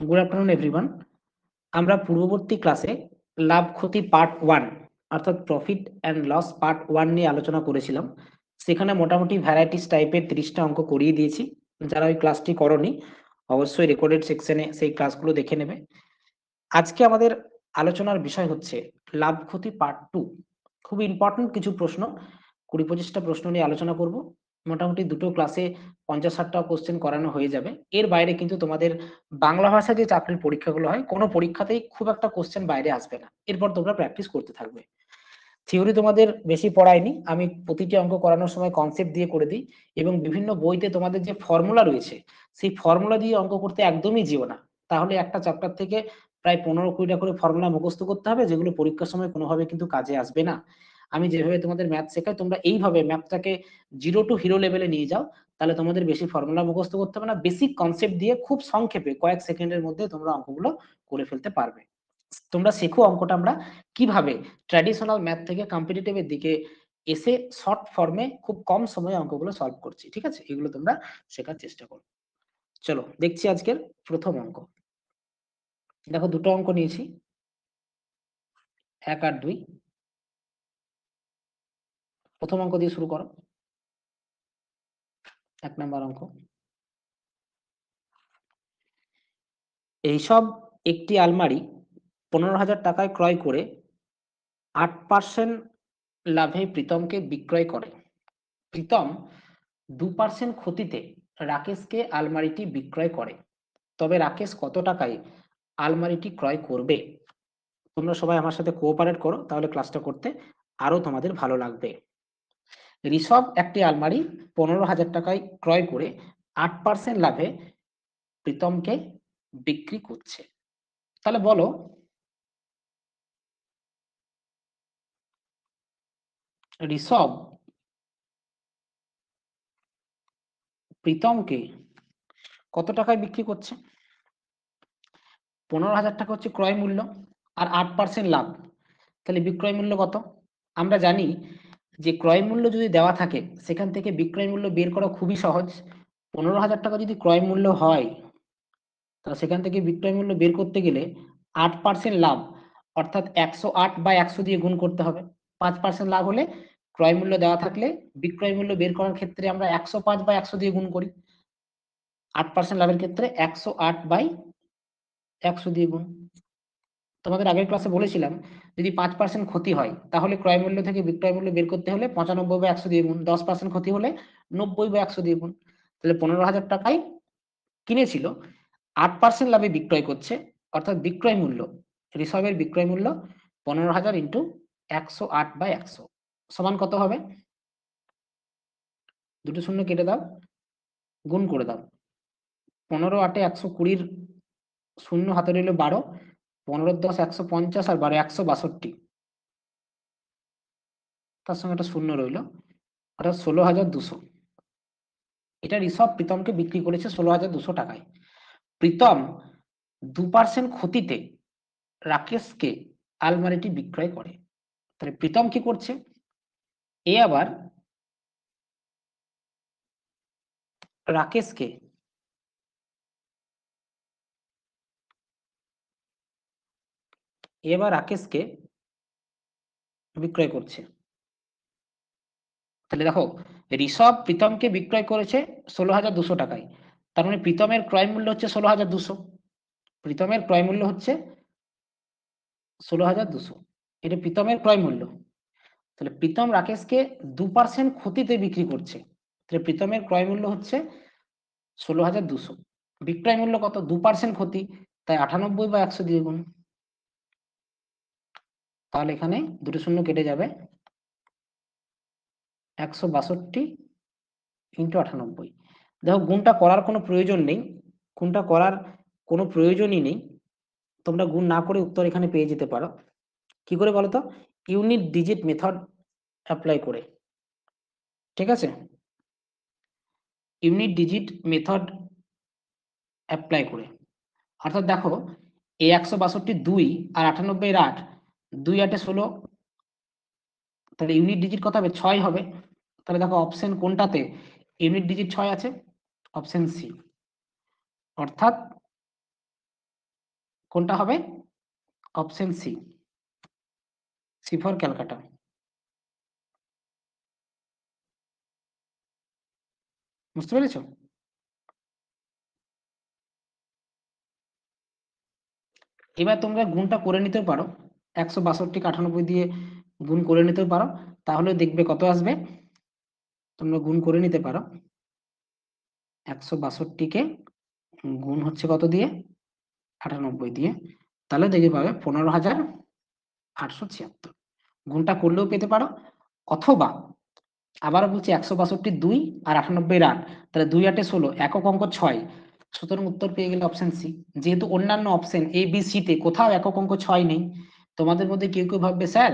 Good afternoon everyone. আমরা পূর্ববর্তী ক্লাসে লাভ ক্ষতি পার্ট 1 অর্থাৎ প্রফিট অ্যান্ড লস পার্ট 1 নিয়ে আলোচনা করেছিলাম। সেখানে মোটামুটি ভ্যারাইটিস টাইপের 30টা অঙ্ক করিয়ে দিয়েছি। যারা ওই ক্লাসটি করনি অবশ্যই রেকর্ডেড সেকশনে সেই ক্লাসগুলো দেখে নেবে। আজকে আমাদের আলোচনার বিষয় হচ্ছে লাভ ক্ষতি পার্ট 2। খুব ইম্পর্টেন্ট কিছু প্রশ্ন, 20-25টা প্রশ্ন নিয়ে আলোচনা করব। মোটামুটি দুটো ক্লাসে 50-60টা কোশ্চেন করানো হয়ে যাবে। এর বাইরে কিন্তু তোমাদের বাংলা ভাষা যে চাকরির পরীক্ষাগুলো হয় কোনো পরীক্ষাতেই খুব একটা কোশ্চেন বাইরে আসবে না। এরপর তোমরা প্র্যাকটিস করতে থাকবে। থিওরি তোমাদের বেশি পড়াইনি, আমি প্রতিটি অঙ্ক করানোর সময় কনসেপ্ট দিয়ে করে দিই এবং বিভিন্ন বইতে তোমাদের যে ফর্মুলা রয়েছে সেই ফর্মুলা দিয়ে অঙ্ক করতে একদমই যেও না। তাহলে একটা চ্যাপ্টার থেকে প্রায় 15-20টা করে ফর্মুলা মুখস্থ করতে হবে, যেগুলো পরীক্ষার সময় কোনোভাবে কিন্তু কাজে আসবে না। আমি যেভাবে তোমাদের ম্যাথ শেখাই তোমরা এইভাবে ম্যাথটাকে 0 টু হিরো লেভেলে নিয়ে যাও, তাহলে তোমাদের বেশি ফর্মুলা মুখস্থ করতে হবে না। বেসিক কনসেপ্ট দিয়ে খুব সংক্ষেপে কয়েক সেকেন্ডের মধ্যে তোমরা অঙ্কগুলো করে ফেলতে পারবে। তোমরা শেখো অঙ্কটা আমরা কিভাবে ট্র্যাডিশনাল ম্যাথ থেকে কম্পিটিটিভের দিকে এসে শর্ট ফর্মে খুব কম সময়ে অঙ্কগুলো সলভ করছি। ঠিক আছে, এগুলো তোমরা শেখার চেষ্টা করো। চলো দেখছি আজকের প্রথম অঙ্ক। দেখো দুটো অঙ্ক নিয়েছি, 1 আর 2। প্রথম অঙ্ক দিয়ে শুরু করো। 1 নম্বর অঙ্ক। এইসব একটি আলমারি 15,000 টাকায় ক্রয় করে 8% লাভে প্রীতমকে বিক্রয় করে। প্রীতম 2% ক্ষতিতে রাকেশকে আলমারিটি বিক্রয় করে। তবে রাকেশ কত টাকায় আলমারিটি ক্রয় করবে? তোমরা সবাই আমার সাথে কোঅপারেট করো, তাহলে ক্লাসটা করতে আরো তোমাদের ভালো লাগবে। ঋষভ একটি আলমারি 15,000 টাকায় ক্রয় করে 8% লাভে প্রীতমকে বিক্রি করছে। তাহলে বলো ঋষভ প্রীতমকে কত টাকায় বিক্রি করছে? 15,000 টাকা হচ্ছে ক্রয় মূল্য আর 8% লাভ, তাহলে বিক্রয় মূল্য কত? আমরা জানি যে ক্রয় মূল্য যদি দেওয়া থাকে সেখান থেকে বিক্রয় মূল্য বের করা খুবই সহজ। 15,000 টাকা যদি ক্রয় মূল্য হয় তাহলে সেখান থেকে বিক্রয় মূল্য বের করতে গেলে 8% লাভ অর্থাৎ 108/100 দিয়ে গুণ করতে হবে। 5% লাভ হলে ক্রয় মূল্য দেওয়া থাকলে বিক্রয় মূল্য বের করার ক্ষেত্রে আমরা 105/100 দিয়ে গুণ করি। 8% লাভের ক্ষেত্রে 108/100 দিয়ে গুণ। তোমাদের আগের ক্লাসে বলেছিলাম যদি 5% ক্ষতি হয় তাহলে ক্রয় মূল্য থেকে বিক্রয় মূল্য বের করতে হলে 95/100 দিয়ে গুণ, 10% ক্ষতি হলে 90/100 দিয়ে গুণ। তাহলে 15,000 টাকায় কিনেছিল, 8% লাভে বিক্রয় করছে, অর্থাৎ বিক্রয় মূল্য ঋষভের বিক্রয় মূল্য 15,000 ইন্টু 108/100 সমান কত হবে? দুটো শূন্য কেটে দাও, গুণ করে দাও। 15 8 120 শূন্য হাতে রইল 12, 15 10 150 আর 12 162, তার সঙ্গে একটা শূন্য রইল, অর্থাৎ 16,200। এটা ঋষভ প্রীতমকে বিক্রি করেছে 16,200 টাকায়। প্রীতম 2% ক্ষতিতে রাকেশকে আলমারিটি বিক্রয় করে। তাহলে প্রীতম কি করছে? এ আবার রাকেশকে বিক্রয় করছে। তাহলে দেখো ঋষভ প্রীতমকে বিক্রয় করেছে 16,200 টাকায়, তার মানে প্রীতমের ক্রয় মূল্য হচ্ছে 16,200। প্রীতমের ক্রয় মূল্য হচ্ছে 16,200, এটা প্রীতমের ক্রয় মূল্য। তাহলে প্রীতম রাকেশকে 2% ক্ষতিতে বিক্রি করছে, তাহলে প্রীতমের ক্রয় মূল্য হচ্ছে 16,200। বিক্রয় মূল্য কত? 2% ক্ষতি, তাই 98/100 দিয়ে গুণ। তাহলে এখানে দুটো শূন্য কেটে যাবে, 162 ইন্টু 98। দেখো গুণটা করার কোনো প্রয়োজন নেই, গুণটা করার কোনো প্রয়োজনই নেই, তোমরা গুণ না করে উত্তর এখানে পেয়ে যেতে পারো। কি করে বলো তো? ইউনিট ডিজিট মেথড অ্যাপ্লাই করে। ঠিক আছে, ইউনিট ডিজিট মেথড অ্যাপ্লাই করে, অর্থাৎ দেখো এই 162 2 আর 98 8, 2 8 16, তাহলে ইউনিট ডিজিট কত হবে? 6 হবে। তাহলে দেখো অপশন কোনটাতে ইউনিট ডিজিট 6 আছে? অপশন সি, অর্থাৎ কোনটা হবে? Option C, C for Calcutta. বুঝতে পেরেছো? এবার তোমরা গুণটা করে নিতেও পারো, 162 দিয়ে গুণ করে নিতেও পারো, তাহলে দেখবে কত আসবে। তোমরা গুণ করে নিতে পারো, 162কে গুণ হচ্ছে কত দিয়ে? 98 দিয়ে, তাহলে দেখে পাবে 15,876। গুণটা করলেও পেতে পারো, অথবা আবার বলছি 162 2 আর 98 8, তাহলে 2 8 16, একক অঙ্ক 6, সুতরাং উত্তর পেয়ে গেলে অপশন সি। যেহেতু অন্যান্য অপশন এ বি সি তে কোথাও একক অঙ্ক 6 নেই, তোমাদের মধ্যে কেউ কেউ ভাববে স্যার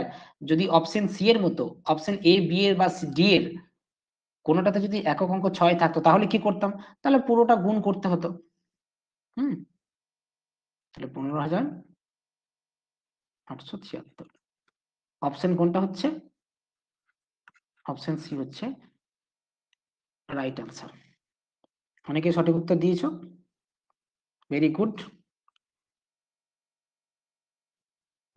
যদি অপশন সি এর মতো অপশন এ বি এর বা ডি এর কোনোটাতে যদি একক অঙ্ক 6 থাকতো তাহলে কি করতাম? তাহলে পুরোটা গুণ করতে হতো। হুম, তাহলে 15,876। অপশন কোনটা হচ্ছে? অপশন সি হচ্ছে রাইট আনসার। অনেকে সঠিক উত্তর দিয়েছো, ভেরি গুড।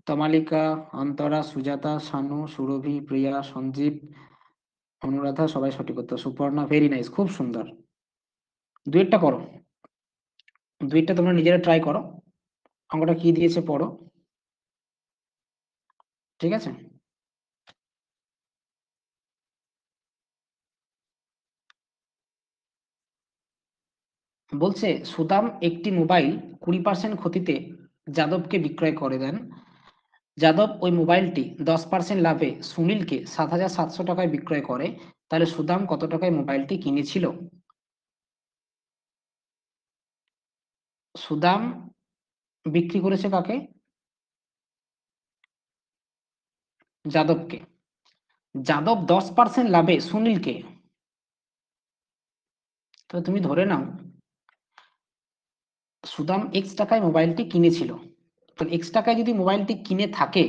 তমালিকা, অন্তরা, সুজাতা, শানু, সুরভি, প্রিয়া, সঞ্জীব, অনুরাধা সবাই সঠিক উত্তর। সুপর্ণা, ভেরি নাইস, খুব সুন্দর। দুইটা করো, দুইটা তোমরা নিজেরা ট্রাই করো, অঙ্কটা কি দিয়েছে পড়ো, ঠিক আছে? বলছে সুদাম একটি মোবাইল 20% ক্ষতিতে যাদবকে বিক্রয় করে দেন। যাদব ওই মোবাইলটি 10% লাভে সুনীলকে 7,700 টাকায় বিক্রয় করে, তাহলে সুদাম কত টাকায় মোবাইলটি কিনেছিল? সুদাম বিক্রি করেছে কাকে? যাদবকে। যাদব 10% লাভে সুনীলকে, তো তুমি ধরে নাও সুদাম এক্স টাকায় মোবাইলটি কিনেছিল, তাহলে এক্স টাকায় যদি মোবাইলটি কিনে থাকে,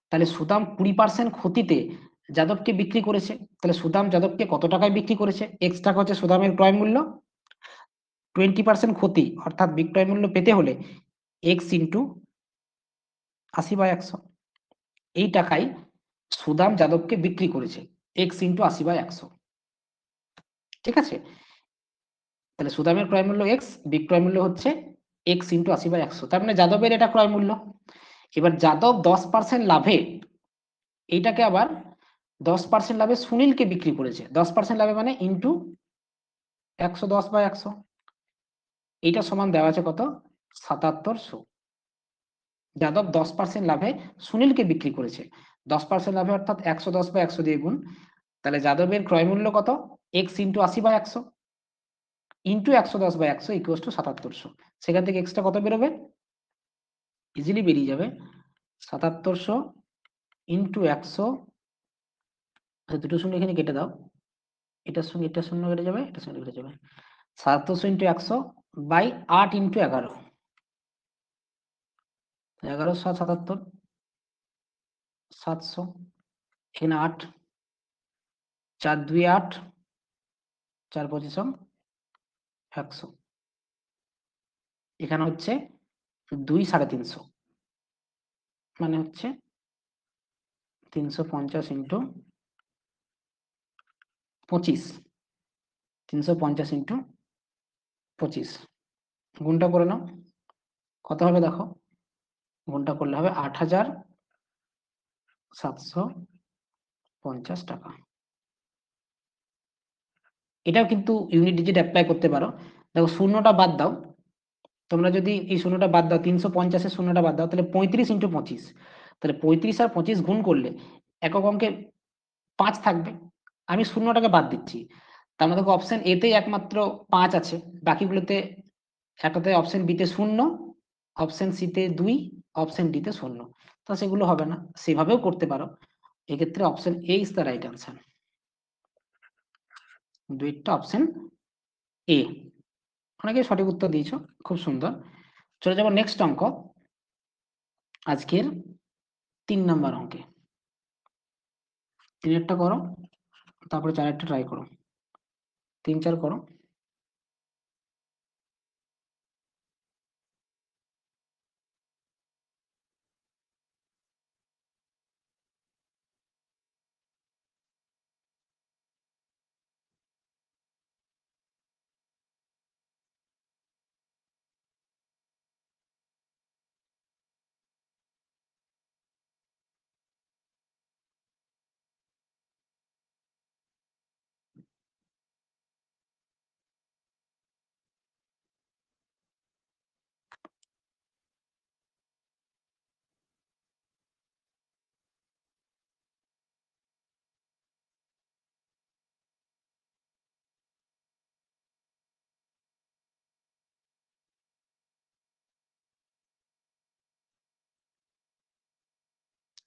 তাহলে সুদাম 20% ক্ষতিতে যাদবকে বিক্রি করেছে, তাহলে সুদাম যাদবকে কত টাকায় বিক্রি করেছে? এক্স টাকা হচ্ছে সুদামের ক্রয় মূল্য, 20% ক্ষতি অর্থাৎ বিক্রয় মূল্য পেতে হলে এক্স ইন্টু 80/100, এই টাকায় সুদাম যাদবকে বিক্রি করেছে, এক্স ইন্টু 80/100। ঠিক আছে, তাহলে সুদামের ক্রয় মূল্য এক্স, বিক্রয় মূল্য হচ্ছে এক্স ইন্টু 80/100, তার মানে যাদবের এটা ক্রয় মূল্য। এবার যাদব 10% লাভে এইটাকে আবার 10% লাভে সুনীলকে বিক্রি করেছে, 10% লাভে মানে ইন্টু 110/100, এইটা সমান দেওয়া আছে কত? 7700। যাদব 10% লাভে সুনীলকে বিক্রি করেছে, 10% লাভে অর্থাৎ 110/100 দিয়ে গুণ, তাহলে যাদবের ক্রয় মূল্য কত? X into 80/100 into 110/100 equals to 7700। সেখান থেকে এক্সটা কত বেরোবে? ইজিলি বেরিয়ে যাবে 7700 ইন্টু 100, দুটো শূন্য এখানে কেটে দাও, এটার সঙ্গে এটা শূন্য কেটে যাবে, এটার সঙ্গে কেটে যাবে, 7700 ইন্টু 100 বাই 8 ইন্টু 11, 11/7 77, 700, এখানে 8, 4 2 8, 4 25 100, এখানে হচ্ছে 2 350, মানে হচ্ছে 350 ইন্টু 25, 350 ইন্টু 25, গুণটা করে নাও কত হবে দেখো, গুণটা করলে হবে 8,750 টাকা। এটাও কিন্তু ইউনিট ডিজিট অ্যাপ্লাই করতে পারো। দেখো শূন্যটা বাদ দাও, তোমরা যদি এই শূন্যটা বাদ দাও, 350-এর শূন্যটা বাদ দাও, তাহলে 35 ইন্টু 25, তাহলে 35 আর 25 গুণ করলে একক অঙ্কে 5 থাকবে। আমি শূন্যটাকে বাদ দিচ্ছি, তার মানে দেখো অপশন এতেই একমাত্র 5 আছে, বাকিগুলোতে একটাতে অপশন বিতে 0, অপশন সিতে 2, অপশন ডিতে 0, তো সেগুলো হবে না, সেভাবেও করতে পারো। এক্ষেত্রে option A is the right answer, দুইটা অপশন এ। অনেকে সঠিক উত্তর দিয়েছো, খুব সুন্দর। চলে যাবো নেক্সট অঙ্ক, আজকের 3 নম্বর অঙ্কে। 3-এরটা করো, তারপরে 4-এরটা ট্রাই করো, 3 4 করো।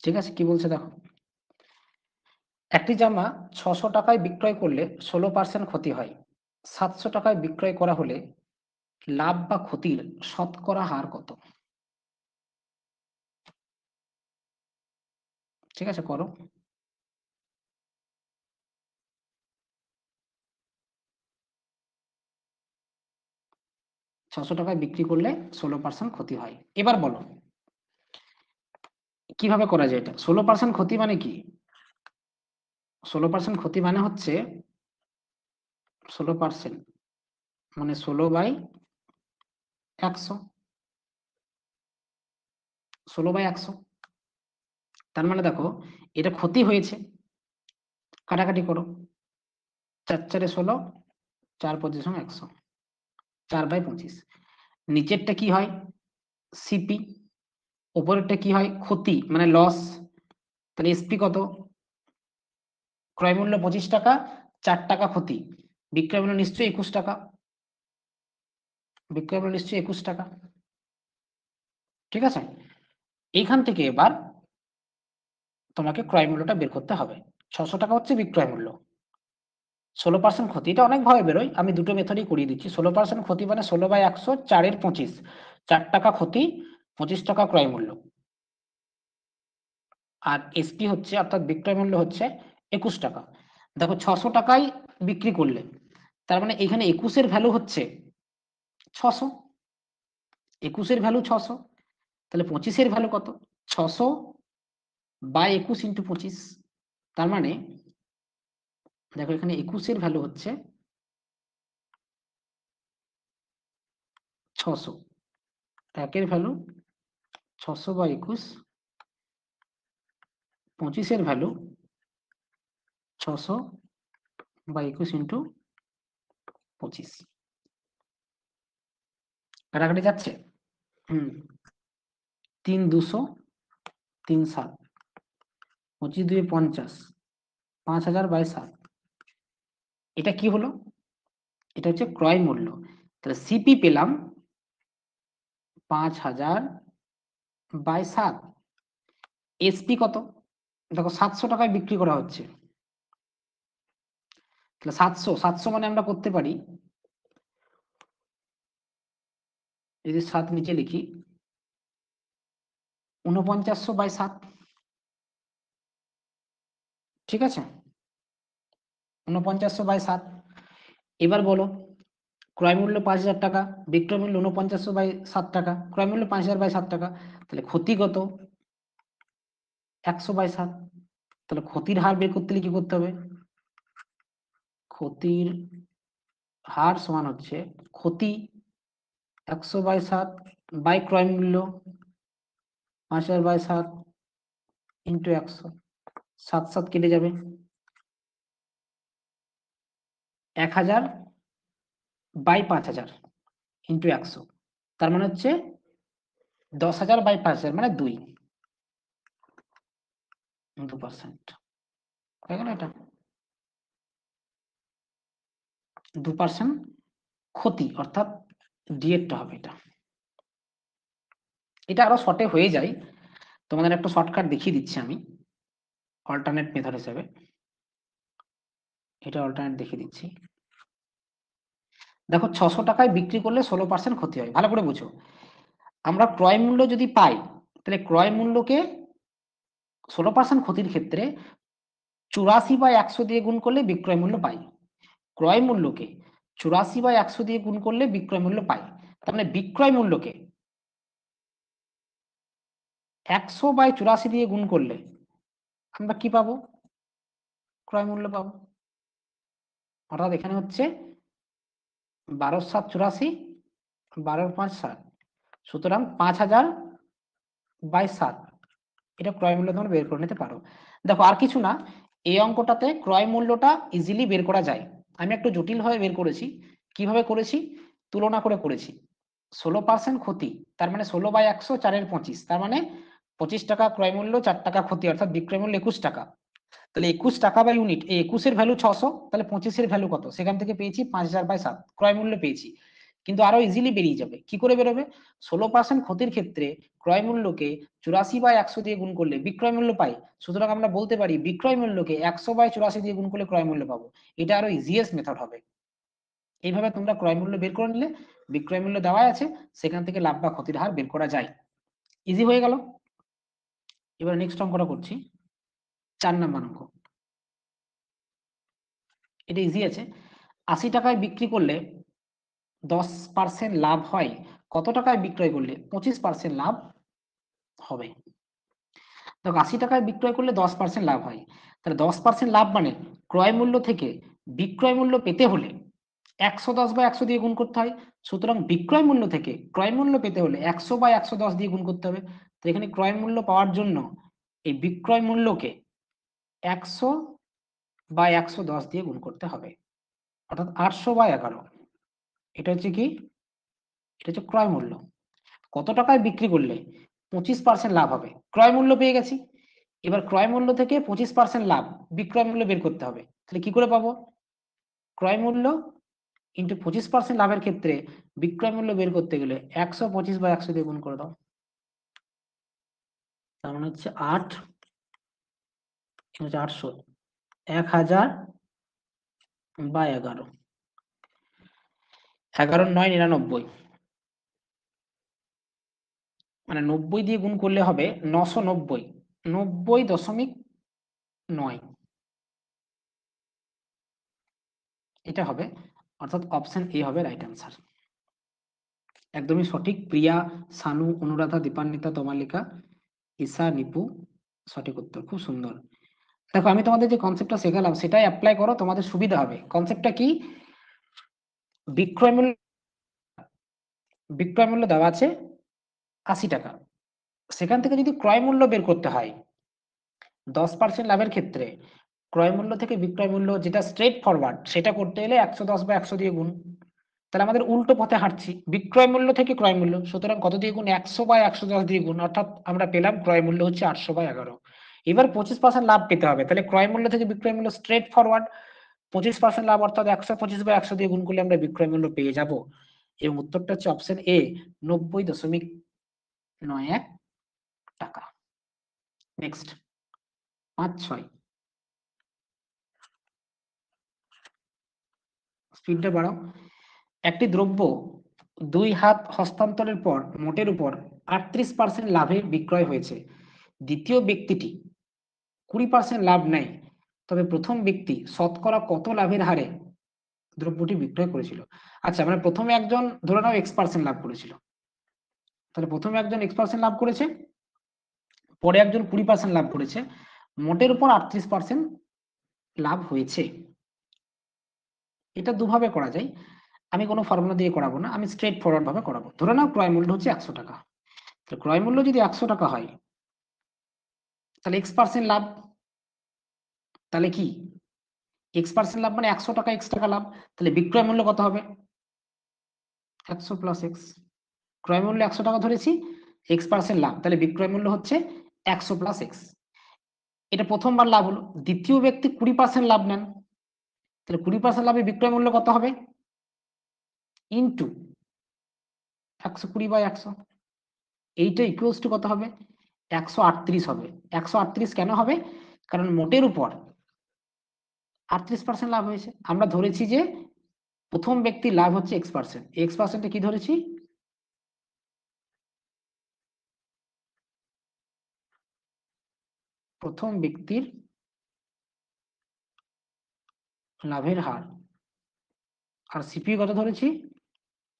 ঠিক আছে, কি বলছে দেখো, একটি জামা 600 টাকায় বিক্রয় করলে 16% ক্ষতি হয়, 700 টাকায় বিক্রয় করা হলে লাভ বা ক্ষতির শতকরা হার কত? ঠিক আছে, করো। 600 টাকায় বিক্রি করলে 16% ক্ষতি হয়। এবার বলো কিভাবে করা যায় এটা। 16% ক্ষতি মানে কি? 16% ক্ষতি মানে হচ্ছে 16% মানে 16/100, 16/100। তার মানে দেখো এটা ক্ষতি হয়েছে, কাটাকাটি করো, 4×4 = 16, 4×25 = 100, 4/25। নিচেরটা কি হয়? সিপি। উপরেরটা কি হয়? ক্ষতি মানে লস। তাহলে এসপি কত? ক্রয় মূল্য 25 টাকা, 4 টাকা ক্ষতি, বিক্রয় মূল্য নিশ্চয়ই 21 টাকা, বিক্রয় মূল্য নিশ্চয়ই 21 টাকা। ঠিক আছে, এইখান থেকে এবার তোমাকে ক্রয় মূল্যটা বের করতে হবে। 600 টাকা হচ্ছে বিক্রয় মূল্য, 16% ক্ষতি, এটা অনেকভাবে বেরোয়, আমি দুটো মেথডই করিয়ে দিচ্ছি। 16% ক্ষতি মানে 16/100, 4/25, 4 টাকা ক্ষতি, 25 টাকা ক্রয় মূল্য। আর এসপি হচ্ছে অর্থাৎ বিক্রয় মূল্য হচ্ছে 21 টাকা। দেখো 600 টাকায় বিক্রি করলে, তার মানে এখানে 21-এর ভ্যালু হচ্ছে 600, 21-এর ভ্যালু 600, তাহলে 25-এর ভ্যালু কত? 600/21 × 25। তার মানে দেখো এখানে 21-এর ভ্যালু হচ্ছে 600, একের ভ্যালু 600/21, 25-এর ভ্যালু 600/21 × 25। কাটাকাটি যাচ্ছে? হুম, 3×200, 3×7, 25×2 = 50, 5000/7। এটা কি হলো? এটা হচ্ছে ক্রয় মূল্য। তাহলে সিপি পেলাম 5000/7। এসপি কত? দেখো 700 টাকায় বিক্রি করা হচ্ছে, তাহলে 700 মানে আমরা করতে পারি, যদি 7 নিচে লিখি, 4900/7। ঠিক আছে, 4900/7। এবার বলো ক্রয় মূল্য 5000 টাকা, বিক্রয় মূল্য 4900/7 টাকা, ক্রয় মূল্য 5000/7 টাকা, তাহলে ক্ষতি কত? 100/7। তাহলে ক্ষতির হার বের করতে হলে কি করতে হবে? ক্ষতির হার সমান হচ্ছে ক্ষতি 100/7 বাই ক্রয় মূল্য 5000/7 ইন্টু 100, 7 কেটে যাবে, 1000/5000 ইন্টু 100, তার মানে হচ্ছে 10,000/5000 মানে 2%। হয়ে গেল এটা 2% ক্ষতি, অর্থাৎ ডিএরটা হবে এটা। এটা আরো শর্টে হয়ে যায়, তোমাদের একটা শর্টকাট দেখিয়ে দিচ্ছি আমি অল্টারনেট মেথড হিসেবে। এটা অল্টারনেট দেখিয়ে দিচ্ছি। দেখো 600 টাকায় বিক্রি করলে 16% ক্ষতি হয়, ভালো করে বুঝো। আমরা ক্রয় মূল্য যদি পাই, তাহলে ক্রয় মূল্যকে 16% ক্ষতির ক্ষেত্রে 84/100 দিয়ে গুণ করলে বিক্রয় মূল্য পাই। ক্রয় মূল্যকে 84/100 দিয়ে গুণ করলে বিক্রয় মূল্য পাই। তার মানে বিক্রয় মূল্যকে 100/84 দিয়ে গুণ করলে আমরা কি পাবো? ক্রয় মূল্য পাবো। অর্থাৎ এখানে হচ্ছে 12/7 = 84, 12×5 = 60, সুতরাং 5000/7 এটা ক্রয় মূল্য তোমরা বের করে নিতে পারো। দেখো আর কিছু না, এই অঙ্কটাতে ক্রয় মূল্যটা ইজিলি বের করা যায়। আমি একটু জটিলভাবে বের করেছি। কিভাবে করেছি? তুলনা করে করেছি। 16% ক্ষতি, তার মানে 16/100, 4/25, তার মানে 25 টাকা ক্রয় মূল্য, 4 টাকা ক্ষতি, অর্থাৎ বিক্রয় মূল্য 21 টাকা। তাহলে 21 টাকা বা ইউনিট, এই 21-এর ভ্যালু 600, তাহলে 25-এর ভ্যালু কত? সেখান থেকে পেয়েছি 5000/7, ক্রয় মূল্য পেয়েছি। কিন্তু আরো ইজিলি বেরিয়ে যাবে। কি করে বেরোবে? 16% ক্ষতির ক্ষেত্রে ক্রয় মূল্যকে 84/100 দিয়ে গুণ করলে বিক্রয় মূল্য পাই। সুতরাং আমরা বলতে পারি বিক্রয় মূল্যকে 100/84 দিয়ে গুণ করলে ক্রয় মূল্য পাবো। এটা আরো ইজিয়েস্ট মেথড হবে। এইভাবে তোমরা ক্রয় মূল্য বের করে নিলে, বিক্রয় মূল্য দেওয়া আছে, সেখান থেকে লাভ বা ক্ষতির হার বের করা যায়। ইজি হয়ে গেল। এবার নেক্সট অঙ্কটা করছি, 4 নাম্বার অঙ্ক। এটা ইজি আছে। 80 টাকায় বিক্রি করলে 10% লাভ হয়, কত টাকায় বিক্রয় করলে 25% লাভ হবে? দেখো 80 টাকায় বিক্রয় করলে 10% লাভ হয়, তাহলে 10% লাভ মানে ক্রয় মূল্য থেকে বিক্রয় মূল্য পেতে হলে 110/100 দিয়ে গুণ করতে হয়। সুতরাং বিক্রয় মূল্য থেকে ক্রয় মূল্য পেতে হলে 100/110 দিয়ে গুণ করতে হবে। তো এখানে ক্রয় মূল্য পাওয়ার জন্য এই বিক্রয় মূল্যকে 100/110 দিয়ে গুণ করতে হবে, অর্থাৎ 800/11। এটা হচ্ছে কি? এটা হচ্ছে ক্রয় মূল্য। কত টাকায় বিক্রি করলে 25% লাভ হবে? ক্রয় মূল্য পেয়ে গেছি। এবার ক্রয় মূল্য থেকে 25% লাভ, বিক্রয় মূল্য বের করতে হবে। তাহলে কি করে পাবো? ক্রয় মূল্য ইন্টু 25% লাভের ক্ষেত্রে বিক্রয় মূল্য বের করতে গেলে 125/100 দিয়ে গুণ করে দাও। তার মানে হচ্ছে 8, 800, 1000/11, 11×9 = 99, মানে 90 দিয়ে গুণ করলে হবে 990, 90.9, এটা হবে। অর্থাৎ অপশন এ হবে রাইট অ্যান্সার। একদমই সঠিক। প্রিয়া, সানু, অনুরাধা, দীপান্বিতা, তমালিকা, ঈশা, নিপু, সঠিক উত্তর। খুব সুন্দর। দেখো আমি তোমাদের যে কনসেপ্টটা শেখালাম সেটাই অ্যাপ্লাই করো, তোমাদের সুবিধা হবে। কনসেপ্টটা কি? বিক্রয় মূল্য, বিক্রয় মূল্য দেওয়া আছে 80 টাকা, সেখান থেকে যদি ক্রয় মূল্য বের করতে হয় 10% লাভের ক্ষেত্রে ক্রয় মূল্য থেকে বিক্রয় মূল্য যেটা স্ট্রেট ফরওয়ার্ড, সেটা করতে গেলে 110/100 দিয়ে গুণ। তাহলে আমাদের উল্টো পথে হাঁটছি, বিক্রয় মূল্য থেকে ক্রয় মূল্য, সুতরাং কত দিয়ে গুণ? 100/110 দিয়ে গুণ, অর্থাৎ আমরা পেলাম ক্রয় মূল্য হচ্ছে 800/11। এবার 25% লাভ পেতে হবে, তাহলে ক্রয় মূল্য থেকে বিক্রয় মূল্য স্ট্রেট ফরওয়ার্ড, 25% লাভ অর্থাৎ 125/100 দিয়ে গুণ করলে আমরা বিক্রয় মূল্য পেয়ে যাব। এবং উত্তরটা হচ্ছে অপশন এ, 90.91 টাকা। নেক্সট 5-6, স্পিডটা বাড়াও। একটি দ্রব্য 2 হাত হস্তান্তরের পর মোটের উপর 38% লাভে বিক্রয় হয়েছে। দ্বিতীয় ব্যক্তিটি 20% লাভ নেয়, তবে প্রথম ব্যক্তি শতকরা কত লাভের হারে দ্রব্যটি বিক্রয় করেছিল? আচ্ছা, মানে প্রথমে একজন ধরে নাও X% লাভ করেছিল, তাহলে প্রথমে একজন X% লাভ করেছে, পরে একজন 20% লাভ করেছে, মোটের উপর 38% লাভ হয়েছে। এটা দুভাবে করা যায়। আমি কোনো ফর্মুলা দিয়ে করাবো না, আমি স্ট্রেট ফরওয়ার্ড ভাবে করাবো। ধরে নাও ক্রয় মূল্য হচ্ছে 100 টাকা, তো ক্রয় মূল্য যদি 100 টাকা হয় তাহলে X% লাভ, তাহলে কি X% লাভ মানে 100 টাকা X টাকা লাভ, তাহলে বিক্রয় মূল্য কত হবে? 100 + X। ক্রয় মূল্য 100 টাকা ধরেছি, X% লাভ, তাহলে বিক্রয় মূল্য হচ্ছে 100 + X। এটা প্রথমবার লাভ হলো। দ্বিতীয় ব্যক্তি 20% লাভ নেন, তাহলে 20% লাভে বিক্রয় মূল্য কত হবে? ইন্টু 120/100, এইটা ইকুয়ালস টু কত হবে? 138 হবে। 138 কেন হবে? কারণ মোটের উপর 38% লাভ হয়েছে। আমরা ধরেছি যে প্রথম ব্যক্তির লাভ হচ্ছে X%, X%টা কি ধরেছি? প্রথম ব্যক্তির লাভের হার, আর সিপি কত ধরেছি?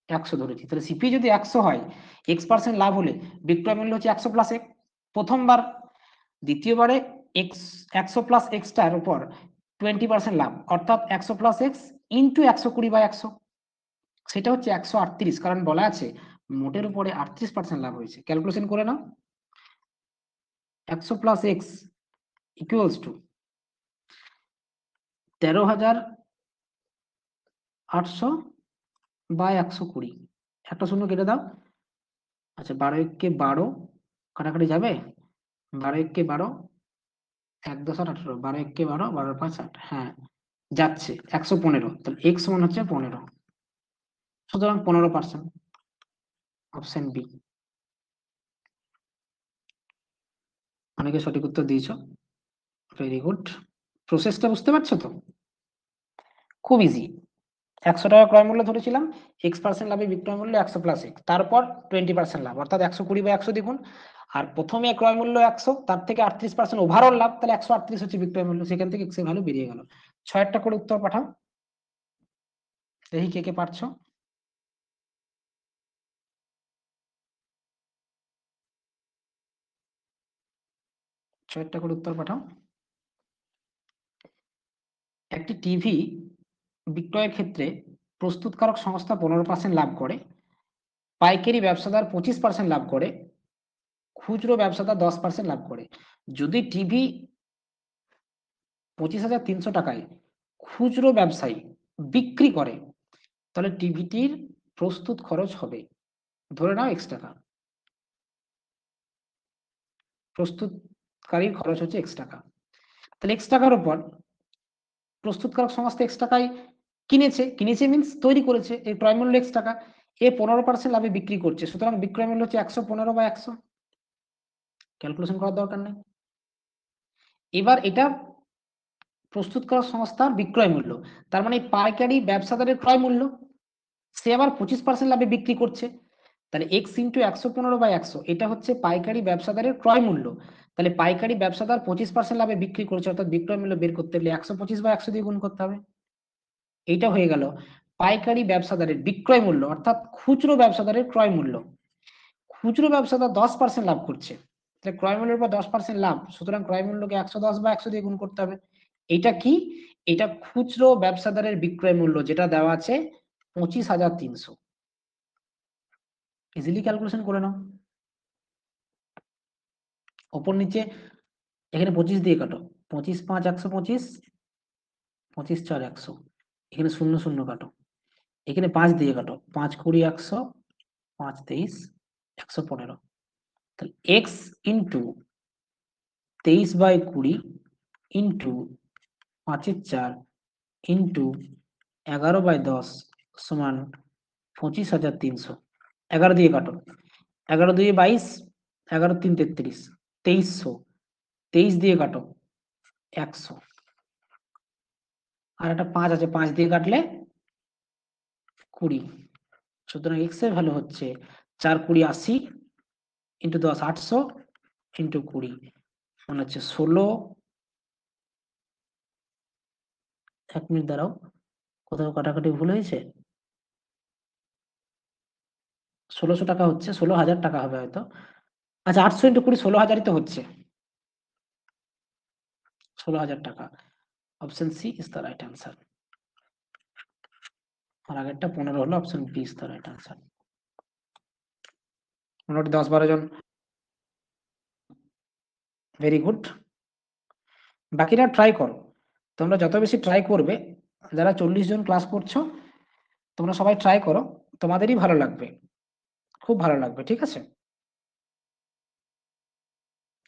100 ধরেছি। তাহলে সিপি যদি 100 হয়, X% লাভ হলে বিক্রয় মূল্য হচ্ছে 100 + X প্রথমবার। দ্বিতীয়বারে X 100 + X টার উপর 20% লাভ, অর্থাৎ 100 + X ইন্টু 120/100, সেটা হচ্ছে 138। কারণ বলা আছে মোটের উপরে 38% লাভ হয়েছে। ক্যালকুলেশন করে নাও, 100 + X ইকুয়ালস টু 13,800/120, একটা শূন্য কেটে দাও। আচ্ছা, 12 × 12 কাটাকাটি যাবে? 12 × 12, 1 × 10 = 18, 12 × 12, 12 × 5 = 8, হ্যাঁ যাচ্ছে। 115, তাহলে X সমান হচ্ছে 15। সুতরাং 15%, অপশন বি। অনেকে সঠিক উত্তর দিয়েছ, ভেরি গুড। প্রসেসটা বুঝতে পারছো তো? খুব ইজি। 100 টাকা ক্রয় মূল্য ধরেছিলাম, x% লাভে বিক্রয় মূল্য 100 প্লাস এক্স, তারপর 20% লাভ, অর্থাৎ 120/100 দ্বিগুণ। আর প্রথমে ক্রয় মূল্য 100, তার থেকে 38% ওভারঅল লাভ, তাহলে 138 হচ্ছে বিক্রয় মূল্য, সেখান থেকে এক্স এর ভ্যালু বেরিয়ে গেল। 6টা করে উত্তর পাঠাও, দেখি কে কে পারছো। ছয়টা করে উত্তর পাঠাও। একটি টিভি বিক্রয়ের ক্ষেত্রে প্রস্তুতকারক সংস্থা 15% লাভ করে, পাইকারি ব্যবসাদার 25% লাভ করে, খুচরো ব্যবসাদার 10% লাভ করে। যদি টিভি 25,300 টাকায় খুচরো ব্যবসায়ী বিক্রি করে, তাহলে টিভিটির প্রস্তুত খরচ হবে, ধরে নাও x টাকা, প্রস্তুতকারীর খরচ হচ্ছে x টাকা। তাহলে x টাকার উপর প্রস্তুতকারক সংস্থা x টাকায় কিনেছে মিনস তৈরি করেছে, এর ক্রয় মূল্য x টাকা, এ 15% লাভে বিক্রি করছে, সুতরাং বিক্রয় মূল্য হচ্ছে 115/100। ক্যালকুলেশন করার দরকার নেই। এবার এটা প্রস্তুতকারক সংস্থার বিক্রয় মূল্য, তার মানে পাইকারি ব্যবসাদারের ক্রয় মূল্য, সে আবার 25% লাভে বিক্রি করছে, তাহলে x ইন্টু 115/100, এটা হচ্ছে পাইকারি ব্যবসাদারের ক্রয় মূল্য। তাহলে পাইকারি ব্যবসাদার 25% লাভে বিক্রি করছে, অর্থাৎ বিক্রয় মূল্য বের করতে গেলে 125/100 দিয়ে গুণ করতে হবে। এইটা হয়ে গেল পাইকারি ব্যবসাদারের বিক্রয় মূল্য, অর্থাৎ খুচরো ব্যবসাদারের ক্রয় মূল্য। খুচরো ব্যবসাদার 10% লাভ করছে, তাহলে ক্রয় মূল্যের উপর 10% লাভ, সুতরাং ক্রয় মূল্যকে 110/100 দিয়ে গুণ করতে হবে। এটা কি? এটা খুচরো ব্যবসাদারের বিক্রয় মূল্য, যেটা দেওয়া আছে 25,300। ইজিলি ক্যালকুলেশন করে নাও, ওপর নিচে। এখানে 25 দিয়ে কাটো, 25×5 125, 25×4 100, এখানে 0 0 কাটো, এখানে 5 দিয়ে কাটো, 5×20 100, 5×23 115। তাহলে এক্স ইন্টু 23/20 ইন্টু 5×4 ইন্টু 11/10 সমান 25,300। 11 দিয়ে কাটো, 11×2 22, 11×3 33, 2300, 23 দিয়ে কাটো 100, আর একটা 5 আছে, 5 দিয়ে কাটলে 20। সুতরাং এক্স এর ভ্যালু হচ্ছে 4×20 80, ইন্টু 10 800, ইন্টু 20 মানে হচ্ছে 16। 1 মিনিট দাঁড়াও, কোথাও কাটাকাটি ভুল হয়েছে। 1600 টাকা হচ্ছে, 16,000 টাকা হবে হয়তো। আচ্ছা, 800 ইন্টু 20 16,000ই তো হচ্ছে, 16,000 টাকা। Option C is the right answer. আর আগেরটা 15 হলো, option B is the right answer. মোটামুটি 10-12 জন, ভেরি গুড। বাকিরা ট্রাই করো, তোমরা যত বেশি ট্রাই করবে, যারা 40 জন ক্লাস করছো, তোমরা সবাই ট্রাই করো, তোমাদেরই ভালো লাগবে, খুব ভালো লাগবে, ঠিক আছে?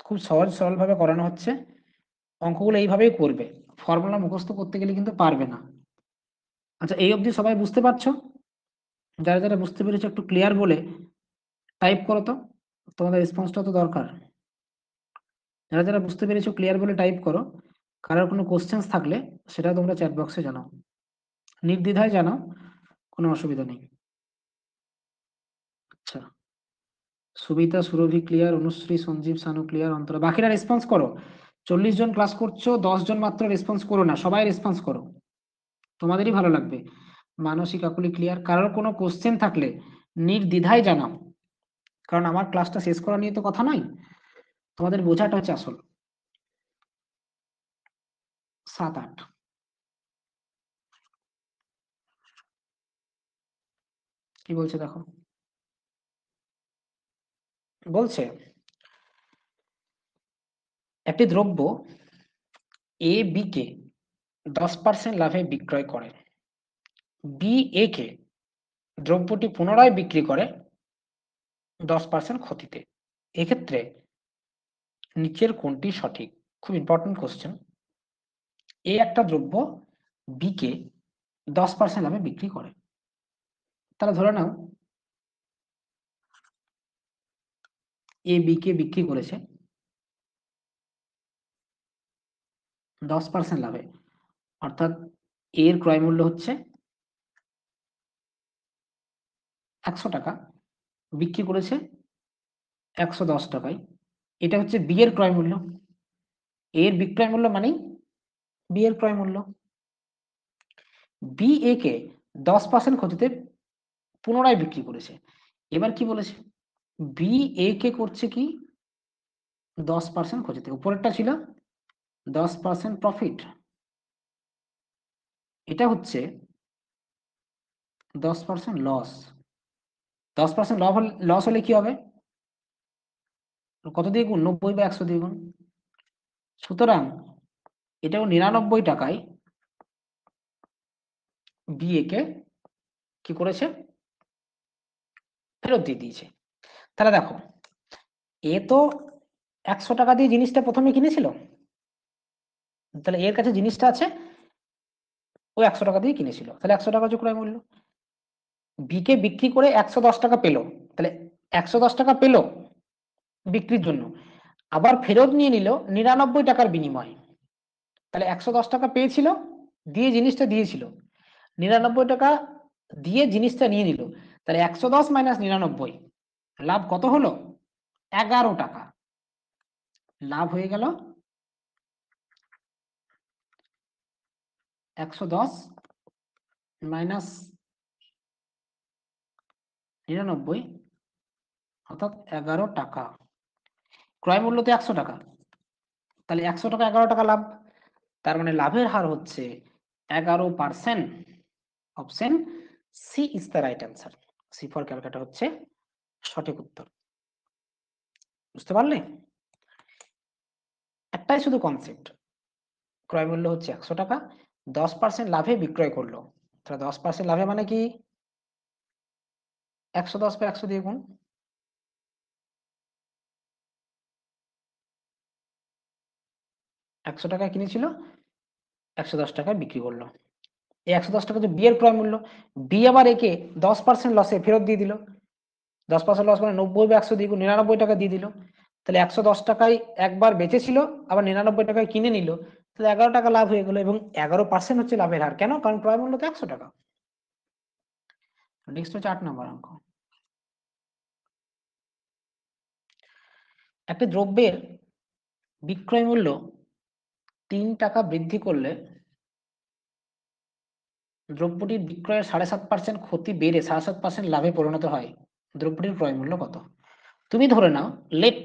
খুব সহজ সরল ভাবে করানো হচ্ছে, অঙ্কগুলো এইভাবেই করবে, ফর্মুলা মুখস্থ করতে গেলে কিন্তু পারবে না। আচ্ছা, এই অবধি সবাই বুঝতে পারছো? যারা যারা বুঝতে পেরেছো একটু ক্লিয়ার বলে টাইপ করো তো, তোমাদের রেসপন্সটা তো দরকার। যারা যারা বুঝতে পেরেছো ক্লিয়ার বলে টাইপ করো। কারোর কোনো কোশ্চেন্স থাকলে সেটা তোমরা চ্যাট বক্সে জানাও, নির্দ্বিধায় জানাও, কোনো অসুবিধা নেই। আচ্ছা, সুবিতা, সুরভি ক্লিয়ার, অনুশ্রী, সঞ্জীব, সানু ক্লিয়ার, অন্তরা। বাকিরা রেসপন্স করো। 40 জন ক্লাস করছো, 10 জন মাত্র রেসপন্স করো না, সবাই রেসপন্স করো, তোমাদেরই ভালো লাগবে। মানসী, কাকুলি ক্লিয়ার। কারোর কোনো কোশ্চেন থাকলে নির্দ্বিধায় জানাও, কারণ আমার ক্লাসটা শেষ করা নিয়ে তো কথা নয়, তোমাদের বোঝাটা হচ্ছে আসল। 7 8 কি বলছে দেখো, বলছে একটি দ্রব্য এ বি কে 10% লাভে বিক্রয় করে, বি এ কে দ্রব্যটি পুনরায় বিক্রি করে 10% ক্ষতিতে, এক্ষেত্রে নিচের কোনটি সঠিক? খুব ইম্পর্টেন্ট কোশ্চেন। এ একটা দ্রব্য বি কে 10% লাভে বিক্রি করে, তাহলে ধরে নাও এ বি কে বিক্রি করেছে 10% লাভে, অর্থাৎ এর ক্রয় মূল্য হচ্ছে 100 টাকা, বিক্রি করেছে 110 টাকায়। এটা হচ্ছে বি এর ক্রয় মূল্য। এর বিক্রয় মূল্য মানেই বি এর ক্রয় মূল্য। বি এ কে 10% ক্ষতিতে পুনরায় বিক্রি করেছে। এবার কি বলেছে, বি এ কে করছে কি 10% ক্ষতিতে, উপরেরটা ছিল 10% প্রফিট, এটা হচ্ছে 10% লস। 10% লস হলে কি হবে, কত দিয়ে গুণ, 90 বা 100 দিয়ে গুণ। সুতরাং এটাও 99 টাকায় বি এ কে কি করেছে, ফেরত দিয়ে দিয়েছে। তাহলে দেখো, এ তো 100 টাকা দিয়ে জিনিসটা প্রথমে কিনেছিল, তাহলে এর কাছে জিনিসটা আছে, ও 100 টাকা দিয়ে কিনেছিল, তাহলে 100 টাকা হচ্ছে ক্রয় মূল্য। বি কে বিক্রি করে 110 টাকা পেলো, তাহলে 110 টাকা পেলো বিক্রির জন্য, আবার ফেরত নিয়ে নিল 99 টাকার বিনিময়ে। তাহলে 110 টাকা পেয়েছিল, দিয়ে জিনিসটা দিয়েছিল, 99 টাকা দিয়ে জিনিসটা নিয়ে নিল, তাহলে 110 মাইনাস 99, লাভ কত হলো, 11 টাকা। লাভ হয়ে গেল 110 মাইনাস 99, অর্থাৎ 11 টাকা। ক্রয় মূল্য তো 100 টাকা, তাহলে 100 টাকা 11 টাকা লাভ, তার মানে লাভের হার হচ্ছে 11%। Option C is the right answer. C for Calcutta হচ্ছে সঠিক উত্তর। বুঝতে পারলে, একটাই শুধু কনসেপ্ট, ক্রয় মূল্য হচ্ছে 100 টাকা, 10% লাভে বিক্রয় করলো, তাহলে 10% লাভে মানে কি 110 বা 100 দিয়ে গুণ। 100 টাকায় কিনেছিল, 110 টাকায় বিক্রি করলো। এই 110 টাকা হচ্ছে বি এর ক্রয় মূল্য। বি আবার একে 10% লসে ফেরত দিয়ে দিল, 10% লস মানে 90 বা 100 দিয়ে গুণ, 99 টাকা দিয়ে দিল। তাহলে 110 টাকায় একবার বেচেছিল, আবার 99 টাকায় কিনে নিল, তাহলে 11 টাকা লাভ হয়ে গেল, এবং 11% হচ্ছে লাভের হার। কেন, কারণ ক্রয় মূল্য তো 100 টাকা। নেক্সট হচ্ছে 8 নম্বর অঙ্ক। একটা দ্রব্যের বিক্রয় মূল্য 3 টাকা বৃদ্ধি করলে দ্রব্যটির বিক্রয়ের 7.5% ক্ষতি বেড়ে 7.5% লাভে পরিণত হয়, দ্রব্যটির ক্রয় মূল্য কত। তুমি ধরে নাও, লেট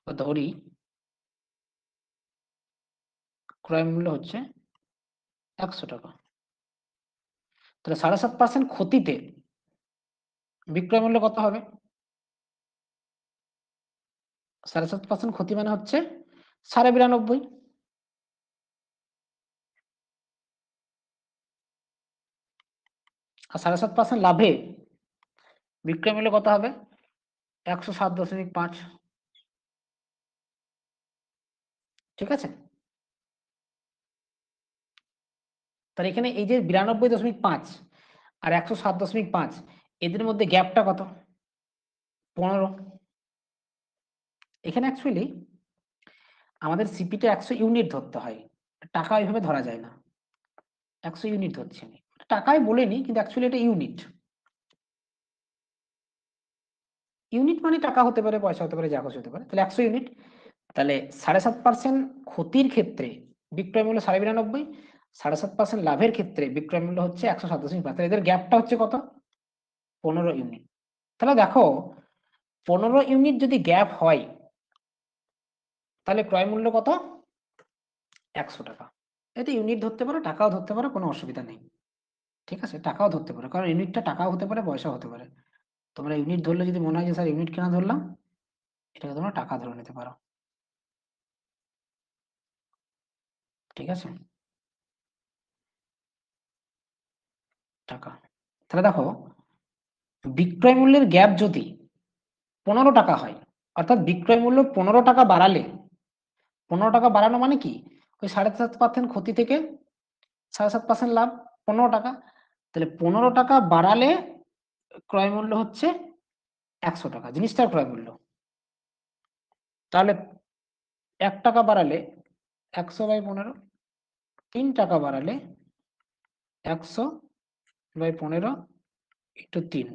ধরি ক্রয় মূল্য হচ্ছে 100 টাকা, তাহলে 7.5% ক্ষতিতে বিক্রয় মূল্য কত হবে, 7.5% ক্ষতি মানে হচ্ছে 92.5, আর 7.5% লাভে বিক্রয় মূল্য কত হবে, 107.5। ঠিক আছে, তাহলে এখানে এই যে 92.5 আর 107.5, এদের মধ্যে গ্যাপটা কত, 15। এখানে অ্যাকচুয়ালি আমাদের সিপিটা 100 ইউনিট ধরতে হয়, টাকা ওইভাবে ধরা যায় না। 100 ইউনিট ধরছি আমি, টাকায় বলিনি, কিন্তু অ্যাকচুয়ালি এটা ইউনিট। ইউনিট মানে টাকা হতে পারে, পয়সা হতে পারে, যা কিছু হতে পারে, তাহলে 100 ইউনিট। তাহলে 7.5% ক্ষতির ক্ষেত্রে বিক্রয় মূল্য 92.5, 7.5% লাভের ক্ষেত্রে বিক্রয় মূল্য হচ্ছে 107.5, এদের গ্যাপটা হচ্ছে কত, 15 ইউনিট। তাহলে দেখো, 15 ইউনিট যদি গ্যাপ হয়, তাহলে ক্রয় মূল্য কত, 100 টাকা। এটা ইউনিট ধরতে পারো, টাকাও ধরতে পারো, কোনো অসুবিধা নেই। ঠিক আছে, টাকাও ধরতে পারো, কারণ ইউনিটটা টাকাও হতে পারে, পয়সাও হতে পারে। তোমরা ইউনিট ধরলে যদি মনে হয় যে স্যার ইউনিট কেন ধরলাম, এটাকে তোমরা টাকা ধরে নিতে পারো। ঠিক আছে, টাকা। তাহলে দেখো, বিক্রয় মূল্যের গ্যাপ যদি 15 টাকা হয়, অর্থাৎ বিক্রয় মূল্য 15 টাকা বাড়ালে, 15 টাকা বাড়ানো মানে কি, ওই 7.5% ক্ষতি থেকে 7.5% লাভ, 15 টাকা। তাহলে 15 টাকা বাড়ালে ক্রয় মূল্য হচ্ছে 100 টাকা, জিনিসটার ক্রয় মূল্য। তাহলে 1 টাকা বাড়ালে 100/15, 3 টাকা বাড়ালে 100/15 ইন্টু 3,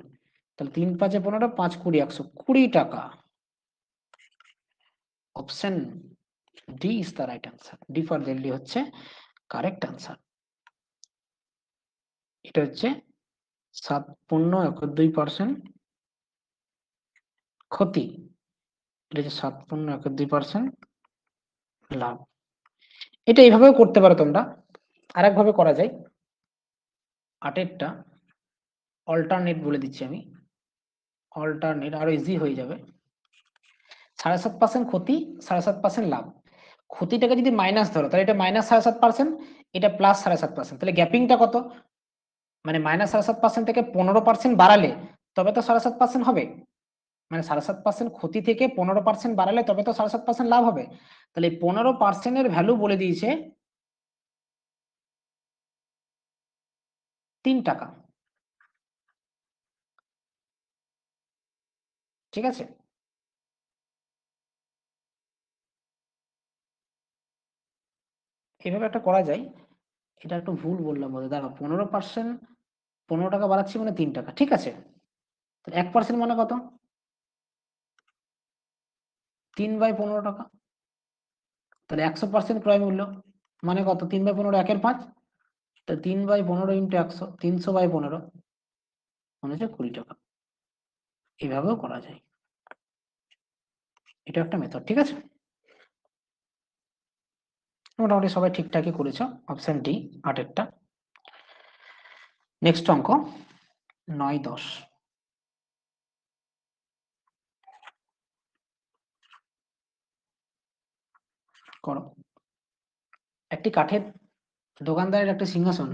তাহলে 3 5 15, 5 20 120 টাকা। Option D is the right answer. D for Delhi হচ্ছে কারেক্ট আনসার। এটা হচ্ছে 7.71% ক্ষতি, এটা হচ্ছে 7.71% লাভ। এটা এইভাবেও করতে পারো তোমরা, আরেকভাবে করা যায়। 8এরটা অল্টারনেট বলে দিচ্ছি আমি, অল্টারনেট আরো ইজি হয়ে যাবে। 7.5% ক্ষতি, 7.5% লাভ। ক্ষতিটাকে যদি মাইনাস ধরো তাহলে এটা -7.5%, এটা +7.5%, তাহলে গ্যাপিংটা কত? মানে -7.5% থেকে 15% বাড়ালে তবে তো 7.5% হবে। মানে 7.5% ক্ষতি থেকে 15% বাড়ালে তবে তো 7.5% লাভ হবে। তাহলে 15% এর ভ্যালু বলে দিয়েছে 3 টাকা। ঠিক আছে, এভাবে একটা করা যায়। এটা একটু ভুল বললাম বোধহয়, দাঁড়াও। 15%, 15 টাকা বাড়াচ্ছি মানে 3 টাকা, ঠিক আছে। তাহলে 1% মানে কত? 3/15 টাকা। তাহলে 100% ক্রয় মূল্য মানে কত? 3/15, 1/5। তাহলে 3/15 ইন্টু 100, 300/15 মানে হচ্ছে 20 টাকা। এভাবেও করা যায়, এটা একটা মেথড। ঠিক আছে, মোটামুটি সবাই ঠিকঠাকই করেছ। Option D 8এরটা। নেক্সট অঙ্ক 9 10 করো। একটি কাঠের দোকানদারের একটি সিংহাসন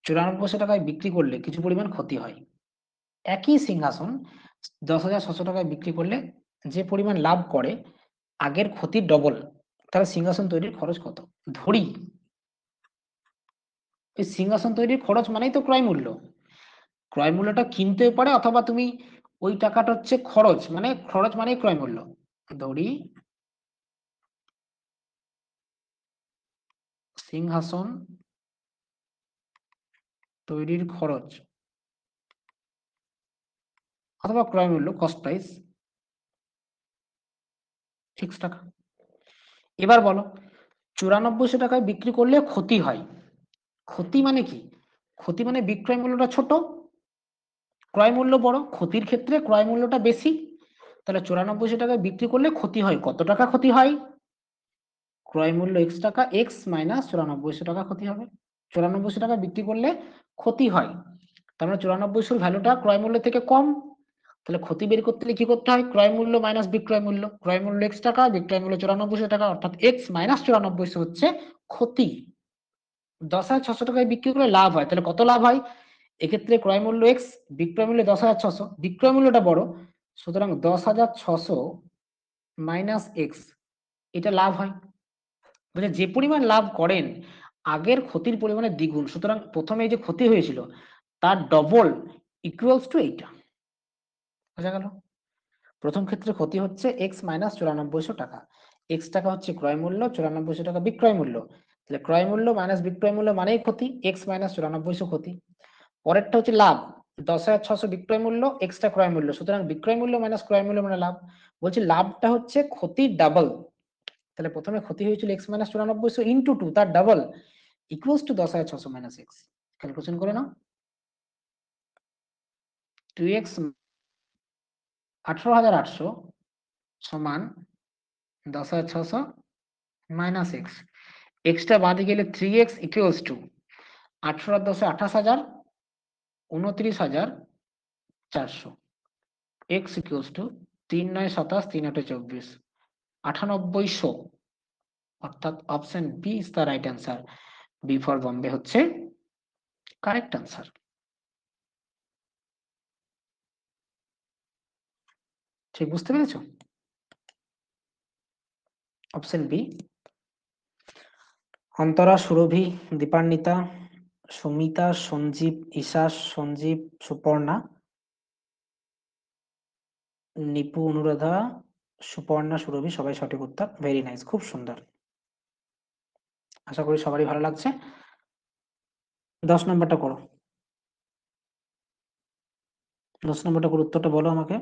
9400 টাকায় বিক্রি করলে কিছু পরিমাণ ক্ষতি হয়। একই সিংহাসন 10,600 টাকায় বিক্রি করলে যে পরিমাণ লাভ করে আগের ক্ষতির ডবল, তাহলে সিংহাসন তৈরির খরচ কত? ধরি এই সিংহাসন তৈরির খরচ মানেই তো ক্রয় মূল্য। ক্রয় মূল্যটা কিনতেও পারে, অথবা তুমি ওই টাকাটা হচ্ছে খরচ, মানে খরচ মানেই ক্রয় মূল্য। ধরি সিংহাসন তৈরির খরচ অথবা ক্রয় মূল্য, কস্ট প্রাইস 6 টাকা। এবার বলো 9400 টাকায় বিক্রি করলে ক্ষতি হয়। ক্ষতি মানে কি? ক্ষতি মানে বিক্রয় মূল্যটা ছোট, ক্রয় মূল্য বড়। ক্ষতির ক্ষেত্রে ক্রয় মূল্যটা বেশি। তাহলে 9400 টাকায় বিক্রি করলে ক্ষতি হয় কত টাকা? ক্ষতি হয় ক্রয় মূল্য x টাকা, x মাইনাস 9400 টাকা ক্ষতি হবে। 9400 টাকা বিক্রি করলে ক্ষতি হয়, তার মানে 9400 ভ্যালুটা ক্রয় মূল্য থেকে কম। তাহলে ক্ষতি বের করতে হলে কি করতে হয়? ক্রয় মূল্য মাইনাস বিক্রয় মূল্য। ক্রয় মূল্য x টাকা, বিক্রয় মূল্য 9400 টাকা, অর্থাৎ x মাইনাস 9400 হচ্ছে ক্ষতি। 10,600 টাকায় বিক্রি করে লাভ হয়, তাহলে কত লাভ হয়? এক্ষেত্রে ক্রয় মূল্য x, বিক্রয় মূল্য 10,600, বিক্রয় মূল্যটা বড়, সুতরাং 10,600 মাইনাস এক্স, এটা লাভ হয়। মানে যে পরিমাণ লাভ করেন আগের ক্ষতির পরিমাণে দ্বিগুণ, সুতরাং প্রথমে এই যে ক্ষতি হয়েছিল তার ডবল ইকুয়ালস টু এইটা। বোঝা গেল? প্রথম ক্ষেত্রে ক্ষতি হচ্ছে এক্স মাইনাস 9400 টাকা। এক্স টাকা হচ্ছে ক্রয় মূল্য, 9400 টাকা বিক্রয় মূল্য। তাহলে ক্রয় মূল্য মাইনাস বিক্রয় মূল্য মানেই ক্ষতি, এক্স মাইনাস 9400 ক্ষতি। পরেরটা হচ্ছে লাভ, 10,600 বিক্রয় মূল্য, এক্সট্রা ক্রয় মূল্য, সুতরাং বিক্রয় মূল্য মাইনাস ক্রয় মূল্য মানে লাভ। বলছি লাভটা হচ্ছে ক্ষতির ডাবল। তাহলে প্রথমে ক্ষতি হয়েছিল এক্স মাইনাস 9400 ইন্টু 2, তার double equals to 10,600 minus x. Calculation করে নাও। 2x 18,800 সমান 10,600 মাইনাস এক্স। এক্সটা বাদে গেলে 3x ইকুয়ালস টু 18 আর 10 28,000, 29,400। X equals to 3 9 27, 3 8 24, 9800। অর্থাৎ option B is the right answer. B for Bombay হচ্ছে কারেক্ট অ্যান্সার। ঠিক বুঝতে পেরেছো? Option B. অন্তরা, সুরভি, দীপান্বিতা, সুমিতা, সঞ্জীব, ঈশা, সঞ্জীব, সুপর্ণা, নিপু, অনুরাধা, সুপর্ণা, সুরভি সবাই সঠিক উত্তর। ভেরি নাইস, খুব সুন্দর। আশা করি সবারই ভালো লাগছে। 10 নম্বরটা করো। 10 নম্বরটা করে উত্তরটা বলো আমাকে।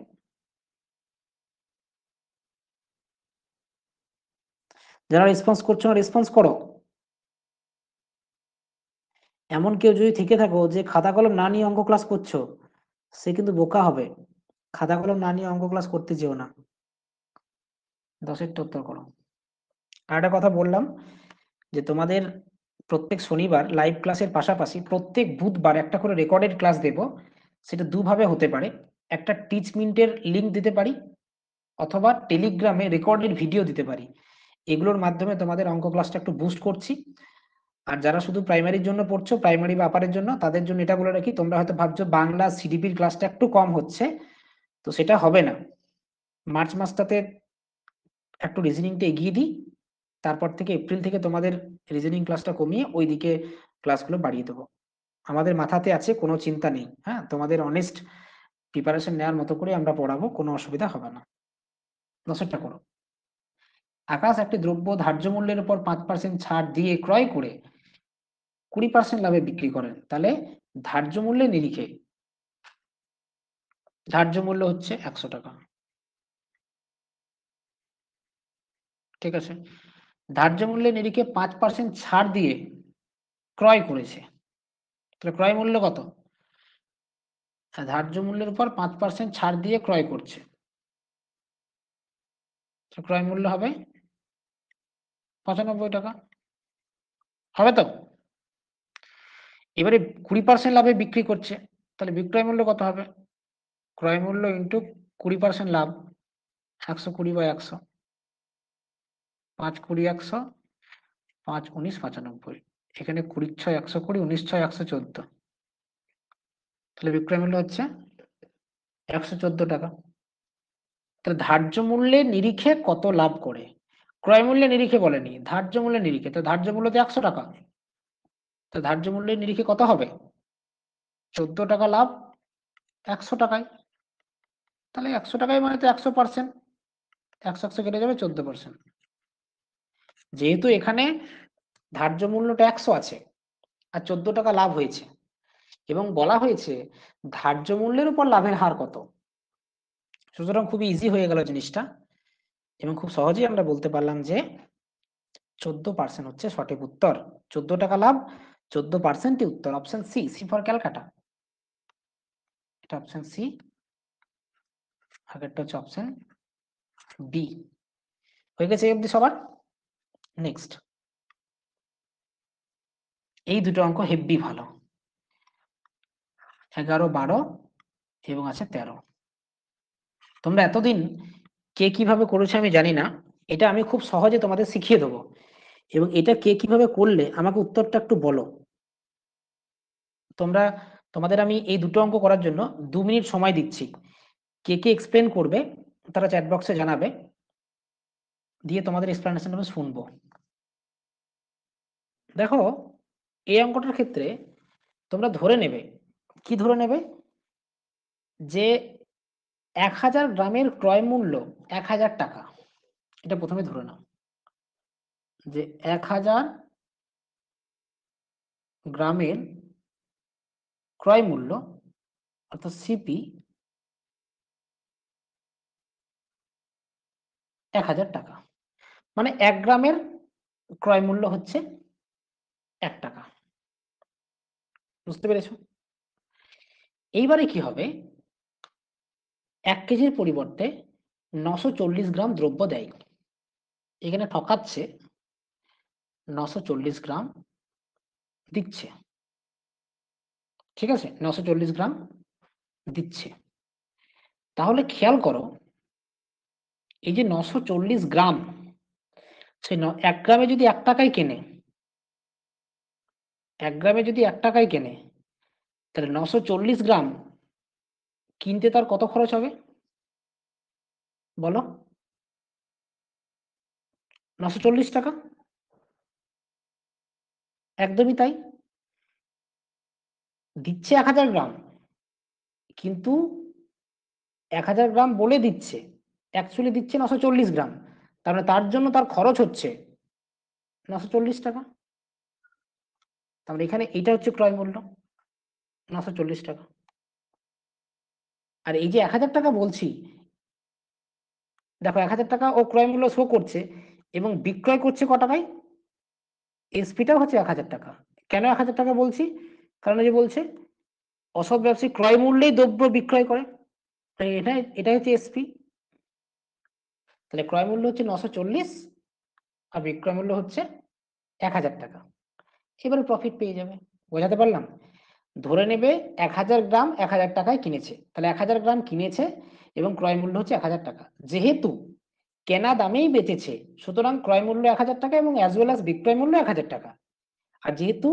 যারা রেসপন্স করছো না রেসপন্স করো। এমন কেউ যদি থেকে থাকো যে খাতা কলম না নিয়ে অঙ্ক ক্লাস করছো, সে কিন্তু বোকা হবে। খাতা কলম না নিয়ে অঙ্ক ক্লাস করতে যেও না। 10এরটা উত্তর করো। আর একটা কথা বললাম যে তোমাদের প্রত্যেক শনিবার লাইভ ক্লাসের পাশাপাশি প্রত্যেক বুধবার একটা করে রেকর্ডেড ক্লাস দেব। সেটা দুভাবে হতে পারে। একটা টিচ মিন্টের লিঙ্ক দিতে পারি, অথবা টেলিগ্রামে রেকর্ডেড ভিডিও দিতে পারি। এগুলোর মাধ্যমে তোমাদের অঙ্ক ক্লাসটা একটু বুস্ট করছি। আর যারা শুধু প্রাইমারির জন্য পড়ছো, প্রাইমারি বা আপারের জন্য, তাদের জন্য এটা বলে রাখি, তোমরা হয়তো ভাবছো বাংলা সিডিপির ক্লাসটা একটু কম হচ্ছে, তো সেটা হবে না। মার্চ মাসটাতে একটু রিজনিংটা এগিয়ে দিই, তারপর থেকে এপ্রিল থেকে তোমাদের রিজনিং ক্লাসটা কমিয়ে ওইদিকে ক্লাসগুলো বাড়িয়ে দেবো। আমাদের মাথাতে আছে, কোনো চিন্তা নেই। হ্যাঁ, তোমাদের অনেস্ট প্রিপারেশন নেওয়ার মতো করে আমরা পড়াবো, কোনো অসুবিধা হবে না। দশেরটা করো। আকাশ একটি দ্রব্য ধার্য মূল্যের উপর 5% ছাড় দিয়ে ক্রয় করে 20% লাভে বিক্রি করেন, তাহলে ধার্য মূল্যের নিরিখে, ধার্য মূল্য হচ্ছে 100 টাকা। ঠিক আছে, ধার্য মূল্যের নিরিখে 5% ছাড় দিয়ে ক্রয় করেছে, তাহলে ক্রয় মূল্য কত? ধার্য মূল্যের উপর 5% ছাড় দিয়ে ক্রয় করছে, ক্রয় মূল্য হবে 95 টাকা। হবে তো? এবারে 20% লাভে বিক্রি করছে, তাহলে বিক্রয় মূল্য কত হবে? ক্রয় মূল্য ইন্টু 20% লাভ, 120/100, 5 20 100, 5 19 95। এখানে 20 6 120, 19 6 114, তাহলে বিক্রয় মূল্য হচ্ছে 114 টাকা। তাহলে ধার্য মূল্যের নিরিখে কত লাভ করে? ক্রয় মূল্যের নিরিখে বলেনি, ধার্য মূল্যের নিরিখে। তো ধার্য মূল্য তো 100 টাকা, তো ধার্য মূল্যের নিরিখে কত হবে? 14 টাকা লাভ 100 টাকায়। তাহলে 100 টাকায় মানে তো 100%, 100 কেটে যাবে 14%। যেহেতু এখানে ধার্য মূল্যটা 100 আছে আর 14 টাকা লাভ হয়েছে, এবং বলা হয়েছে ধার্য মূল্যের উপর লাভের হার কত, সুতরাং খুবই ইজি হয়ে গেল জিনিসটা, এবং খুব সহজেই আমরা বলতে পারলাম যে 14% হচ্ছে সঠিক উত্তর। 14 টাকা লাভ, 14%ই উত্তর। Option C, C for Calcutta. এটা অপশন সি, আগেরটা হচ্ছে অপশন বি। হয়ে গেছে এই অবধি সবার? নেক্সট, এই দুটো অঙ্ক হেব্বি ভালো, 11 12 এবং আছে 13। তোমরা এতদিন কে কিভাবে করেছো আমি জানি না, এটা আমি খুব সহজে তোমাদের শিখিয়ে দেবো, এবং এটা কে কিভাবে করলে আমাকে উত্তরটা একটু বলো। তোমরা, তোমাদের আমি এই দুটো অঙ্ক করার জন্য 2 মিনিট সময় দিচ্ছি। কে কে এক্সপ্লেন করবে তারা চ্যাট বক্সে জানাবে, দিয়ে তোমাদের এক্সপ্লেনেশন আমি শুনবো। দেখো, এই অঙ্কটার ক্ষেত্রে তোমরা ধরে নেবে, কি ধরে নেবে, যে 1000 গ্রামের ক্রয় মূল্য 1000 টাকা। এটা প্রথমে ধরে নাও যে 1000 গ্রামের ক্রয় মূল্য, অর্থাৎ সিপি 1000 টাকা, মানে 1 গ্রামের ক্রয় মূল্য হচ্ছে 1 টাকা। বুঝতে পেরেছো? এইবারে কি হবে, 1 কেজির পরিবর্তে 940 গ্রাম দ্রব্য দেয়। এখানে ঠকাচ্ছে, 940 গ্রাম দিচ্ছে। ঠিক আছে, 940 গ্রাম দিচ্ছে। তাহলে খেয়াল করো, এই যে 940 গ্রাম, সেই 1 গ্রামে যদি 1 টাকায় কেনে, 1 গ্রামে যদি 1 টাকায় কেনে, তাহলে 940 গ্রাম কিনতে তার কত খরচ হবে বলো? 940 টাকা। একদমই তাই। দিচ্ছে 1000 গ্রাম, কিন্তু 1000 গ্রাম বলে দিচ্ছে, অ্যাকচুয়ালি দিচ্ছে 940 গ্রাম। তার মানে তার জন্য তার খরচ হচ্ছে 940 টাকা। তার মানে এখানে এটা হচ্ছে ক্রয় মূল্য 940 টাকা। আর এই যে 1000 টাকা বলছি, দেখো 1000 টাকা ও ক্রয় মূল্য শো করছে এবং বিক্রয় করছে ক টাকায়? এসপিটাও হচ্ছে 1000 টাকা। কেন 1000 টাকা বলছি? কারণ এই যে বলছে অসৎ ব্যবসায়ী ক্রয় মূল্যেই দ্রব্য বিক্রয় করে, তাই এটা হচ্ছে এসপি। তাহলে ক্রয় মূল্য হচ্ছে 940 আর বিক্রয় মূল্য হচ্ছে 1000 টাকা। এবারে প্রফিট পেয়ে যাবে। বোঝাতে পারলাম? ধরে নেবে 1000 গ্রাম 1000 টাকায় কিনেছে, তাহলে 1000 গ্রাম কিনেছে এবং ক্রয় মূল্য হচ্ছে 1000 টাকা। যেহেতু কেনা দামেই বেচেছে, সুতরাং ক্রয় মূল্য 1000 টাকা এবং অ্যাজ ওয়েল অ্যাজ বিক্রয় মূল্য 1000 টাকা। আর যেহেতু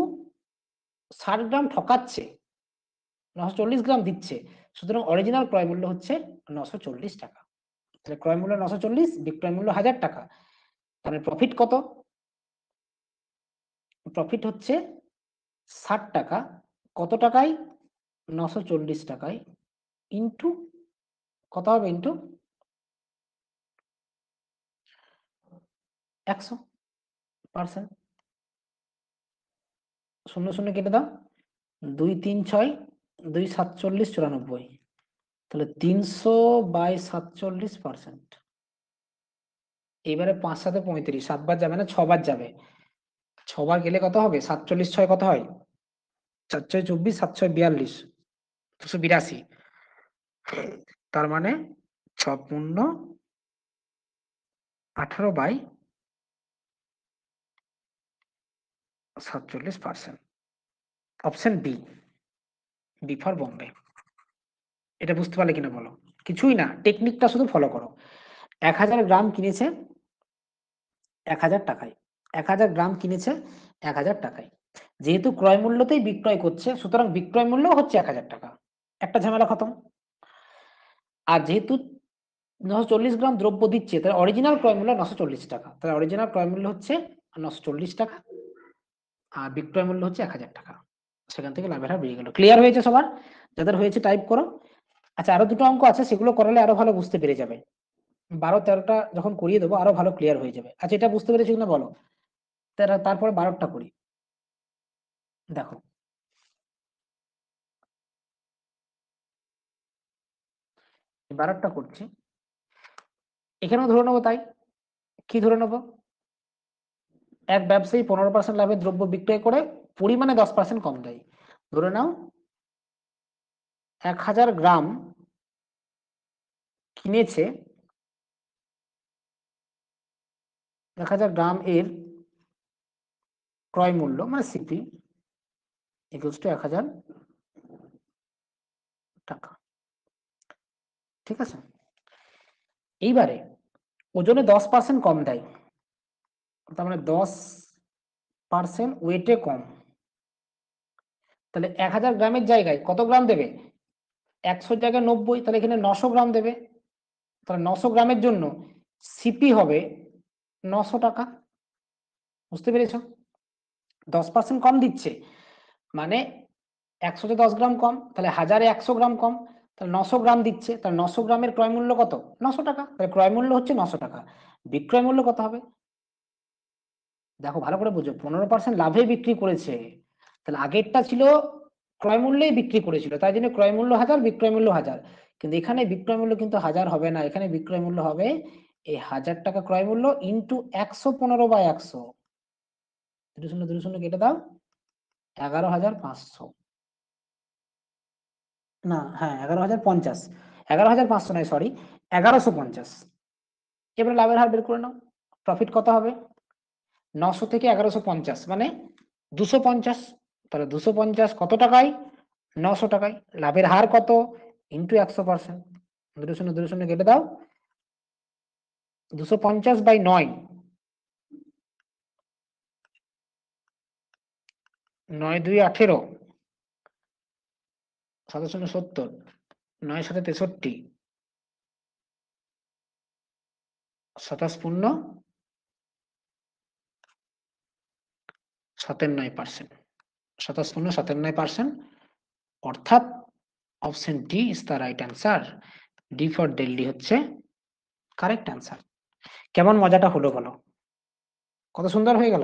60 গ্রাম ঠকাচ্ছে, 940 গ্রাম দিচ্ছে, সুতরাং অরিজিনাল ক্রয় মূল্য হচ্ছে 940 টাকা। তাহলে ক্রয় মূল্য 940, বিক্রয় মূল্য 1000 টাকা। তাহলে প্রফিট কত? প্রফিট হচ্ছে 60 টাকা। কত টাকায়? 940 টাকায় ইন্টু কত হবে? ইন্টু 100%। শূন্য শূন্য কেটে দাও, 2 3 6, 2 47 94। তাহলে 300 বাই 47%। এবারে 5 7 35, 7 বার যাবে না, 6 বার যাবে। 6 বার গেলে কত হবে? 47 6 কত হয়? 4 6 24, 7 6 42, 282। তার মানে 6 পূর্ণ 18 by 47%। Option B, B for Bombay. এটা বুঝতে পারলে কিনা বলো? কিছুই না, টেকনিকটা শুধু ফলো করো। 1000 গ্রাম কিনেছে 1000 টাকায়, 1000 গ্রাম কিনেছে 1000 টাকায়। যেহেতু ক্রয় মূল্যতেই বিক্রয় করছে, সুতরাং বিক্রয় মূল্য হচ্ছে 1000 টাকা। একটা ঝামেলা খতম। আর যেহেতু 940 গ্রাম দ্রব্য দিচ্ছে, তাহলে অরিজিনাল ক্রয় মূল্য 940 টাকা। তাহলে অরিজিনাল ক্রয় মূল্য হচ্ছে 940 টাকা আর বিক্রয় মূল্য হচ্ছে 1000 টাকা। সেখান থেকে লাভের হার বেরিয়ে গেল। ক্লিয়ার হয়েছে সবার? যাদের হয়েছে টাইপ করো। আচ্ছা, আরো দুটো অঙ্ক আছে, সেগুলো করালে আরো ভালো বুঝতে পেরে যাবে। 12 13টা যখন করিয়ে দেবো আরো ভালো ক্লিয়ার হয়ে যাবে। আচ্ছা, এটা বুঝতে পেরেছি কিনা বলো? তারপরে 12টা করি। দেখো, 12টা করছি। এখানেও ধরে নেবো তাই। কি ধরে নেবো? এক ব্যবসায়ী 15% লাভে দ্রব্য বিক্রয় করে পরিমাণে 10% কম দেয়। ধরে নাও 1000 গ্রাম কিনেছে, 1000 গ্রাম এর ক্রয় মূল্য মানে সিপি ইকুয়ালস টু 1000 টাকা। ঠিক আছে? এইবারে ওজনে 10% কম দেয়, তার মানে 10% ওয়েটে কম। তাহলে 1000 গ্রামের জায়গায় কত গ্রাম দেবে? 100 জায়গায় 90, তাহলে এখানে 900 গ্রাম দেবে। তাহলে 900 গ্রামের জন্য সিপি হবে 900 টাকা। বুঝতে পেরেছ? 10% কম দিচ্ছে মানে 100তে 10 গ্রাম কম, তাহলে 1000-এ 100 গ্রাম কম, তাহলে 900 গ্রাম দিচ্ছে, তাহলে 900 গ্রামের ক্রয় মূল্য কত? 900 টাকা। তাহলে ক্রয় মূল্য হচ্ছে 900 টাকা। বিক্রয় মূল্য কত হবে? দেখো ভালো করে বুঝো, 15% লাভে বিক্রি করেছে। তাহলে আগেরটা ছিল ক্রয় মূল্যেই বিক্রি করেছিল, তাই জন্য ক্রয় মূল্য 1000, বিক্রয় মূল্য 1000। কিন্তু এখানে বিক্রয় মূল্য কিন্তু 1000 হবে না, এখানে বিক্রয় মূল্য হবে এই 1000 টাকা ক্রয় মূল্য ইন্টু 115/100। 2 শূন্য কেটে দাও, 11,500। না, হ্যাঁ 11,050। 11,500 নয়, সরি, 1150। এবারে লাভের হার বের করে নাও। প্রফিট কত হবে? 900 থেকে 1150 মানে 250। তাহলে 250 কত টাকায়? 900 টাকায়। লাভের হার কত? ইন্টু 100%। 2 শূন্য কেটে দাও, 250/9, 9 2 18, 7 0 70, 9 7 63, 27 পূর্ণ 97%। 27 পূর্ণ 97%। অর্থাৎ option D is the right answer. D for Delhi হচ্ছে কারেক্ট অ্যান্সার। কেমন মজাটা হলো বলো, কত সুন্দর হয়ে গেল।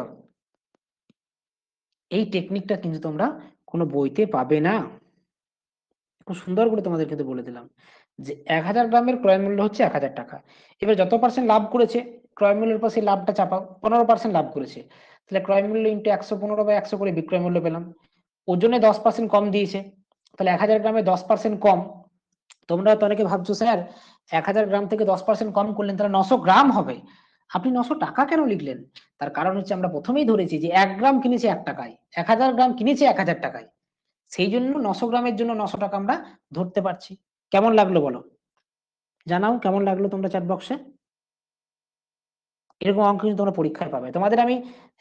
এই টেকনিকটা কিন্তু তোমরা কোনো বইতে পাবে না। খুব সুন্দর করে তোমাদের কিন্তু বলে দিলাম যে 1000 গ্রামের ক্রয় মূল্য হচ্ছে 1000 টাকা। এবার যত পার্সেন্ট লাভ করেছে ক্রয় মূল্যের পর সেই লাভটা চাপাও, 15% লাভ করেছে, তাহলে ক্রয় মূল্য ইন্টু 115/100 করে বিক্রয় মূল্য পেলাম। ওজনে 10% কম দিয়েছে, তাহলে 1000 গ্রামে 10% কম। তোমরা তো অনেকে ভাবছো স্যার 1000 গ্রাম থেকে 10% কম করলেন তাহলে 900 গ্রাম হবে, আপনি 900 টাকা কেন লিখলেন? তার কারণ হচ্ছে আমরা প্রথমেই ধরেছি যে 1 গ্রাম কিনেছে 1 টাকায়, 1000 গ্রাম কিনেছে 1000 টাকায়, সেই জন্য 900 গ্রামের জন্য 900 টাকা আমরা ধরতে পারছি। কেমন লাগলো বলো, জানাও কেমন লাগলো তোমরা চ্যাট বক্সে। এরকম অঙ্ক কিন্তু তোমরা পরীক্ষায় পাবে, তোমাদের আমি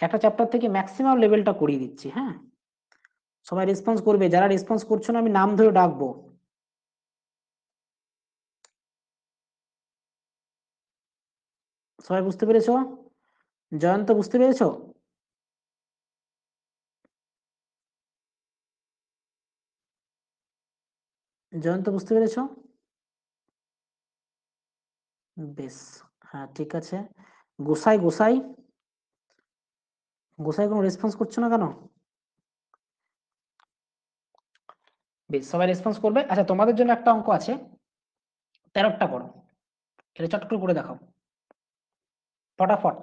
একটা চ্যাপ্টার থেকে ম্যাক্সিমাম লেভেলটা করিয়ে দিচ্ছি। হ্যাঁ, সবাই রেসপন্স করবে, যারা রেসপন্স করছো না আমি নাম ধরে ডাকবো। সবাই বুঝতে পেরেছো? জয়ন্ত বুঝতে পেরেছো? জয়ন্ত বুঝতে পেরেছো? বেশ, হ্যাঁ ঠিক আছে। গোসাই গোসাই গোসাই কোনো রেসপন্স করছো না কেন? বেশ, সবাই রেসপন্স করবে। আচ্ছা তোমাদের জন্য একটা অঙ্ক আছে, 13টা করো, এটা চট করে দেখাও ফটাফট।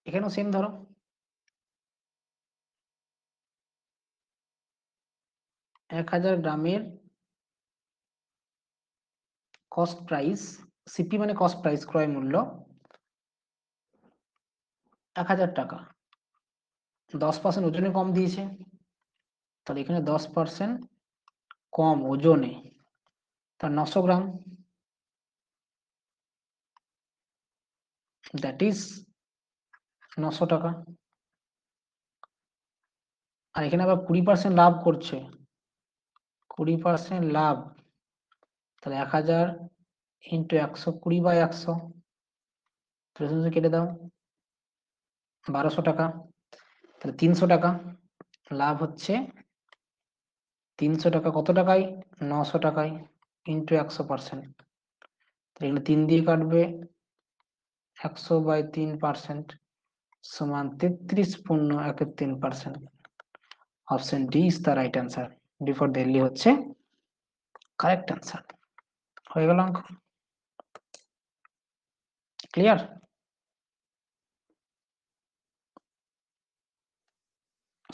এখানেও সেম ধরো, 1000 গ্রামের কস্ট প্রাইস, সিপি মানে কস্ট প্রাইস ক্রয় মূল্য 1000 টাকা, 10% ওজনে কম দিয়েছে, তাহলে এখানে 10% কম ওজনে, তার 900 গ্রাম, দ্যাট ইজ 900 টাকা। আর এখানে আবার 20% লাভ করছে, 20% লাভ, তাহলে 1000 ইন্টু 120/100, কেটে দাও, 1200 টাকা, তাহলে 300 টাকা লাভ হচ্ছে। 300 টাকা কত টাকায়? 900 টাকায়, ইন্টু 100%, এখানে 3 দিয়ে কাটবে, 100/3% সমান 33.13%। Option D is the right answer. D for Delhi হচ্ছে কারেক্ট অ্যান্সার। হয়ে গেল অঙ্ক, ক্লিয়ার?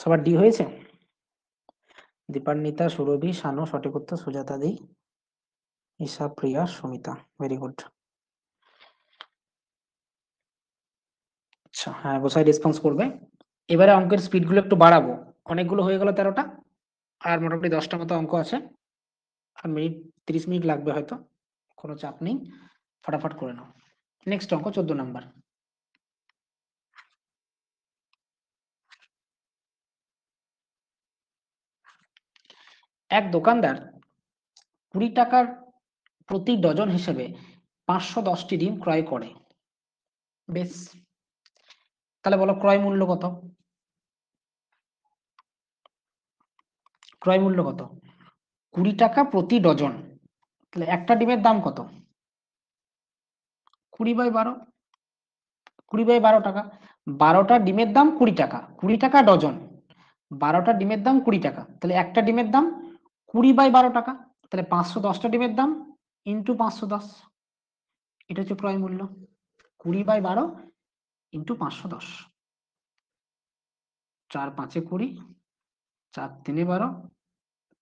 সবার ডি হয়েছে? দীপান্বিতা, সুরভি, শানু সঠিক উত্তর, সুজাতা দি, ঈশা, প্রিয়া, সুমিতা, ভেরি গুড। আচ্ছা হ্যাঁ, গোসাই রেসপন্স করবে। এবারে অঙ্কের স্পিড গুলো একটু বাড়াবো, অনেকগুলো হয়ে গেল 13টা, আর মোটামুটি 10টা মতো অঙ্ক আছে, আর 30 মিনিট লাগবে হয়তো, কোনো চাপ নেই, ফটাফট করে নাও। নেক্সট অঙ্ক 14 নাম্বার। এক দোকানদার 20 টাকার প্রতি ডজন হিসেবে 510টি ডিম ক্রয় করে। বেশ, তাহলে বলো ক্রয় মূল্য কত? ক্রয় মূল্য কত? 20 টাকা প্রতি ডজন, তাহলে একটা ডিমের দাম কত? 20/12, 20/12 টাকা। 12টা ডিমের দাম 20 টাকা, 20 টাকা ডজন, 12টা ডিমের দাম 20 টাকা, তাহলে একটা ডিমের দাম 20/12 টাকা, তাহলে 510টা ডিমের দাম ইন্টু 510, এটা হচ্ছে ক্রয় মূল্য। 20/12 ইন্টু 510, 4×5=20, 4×3=12,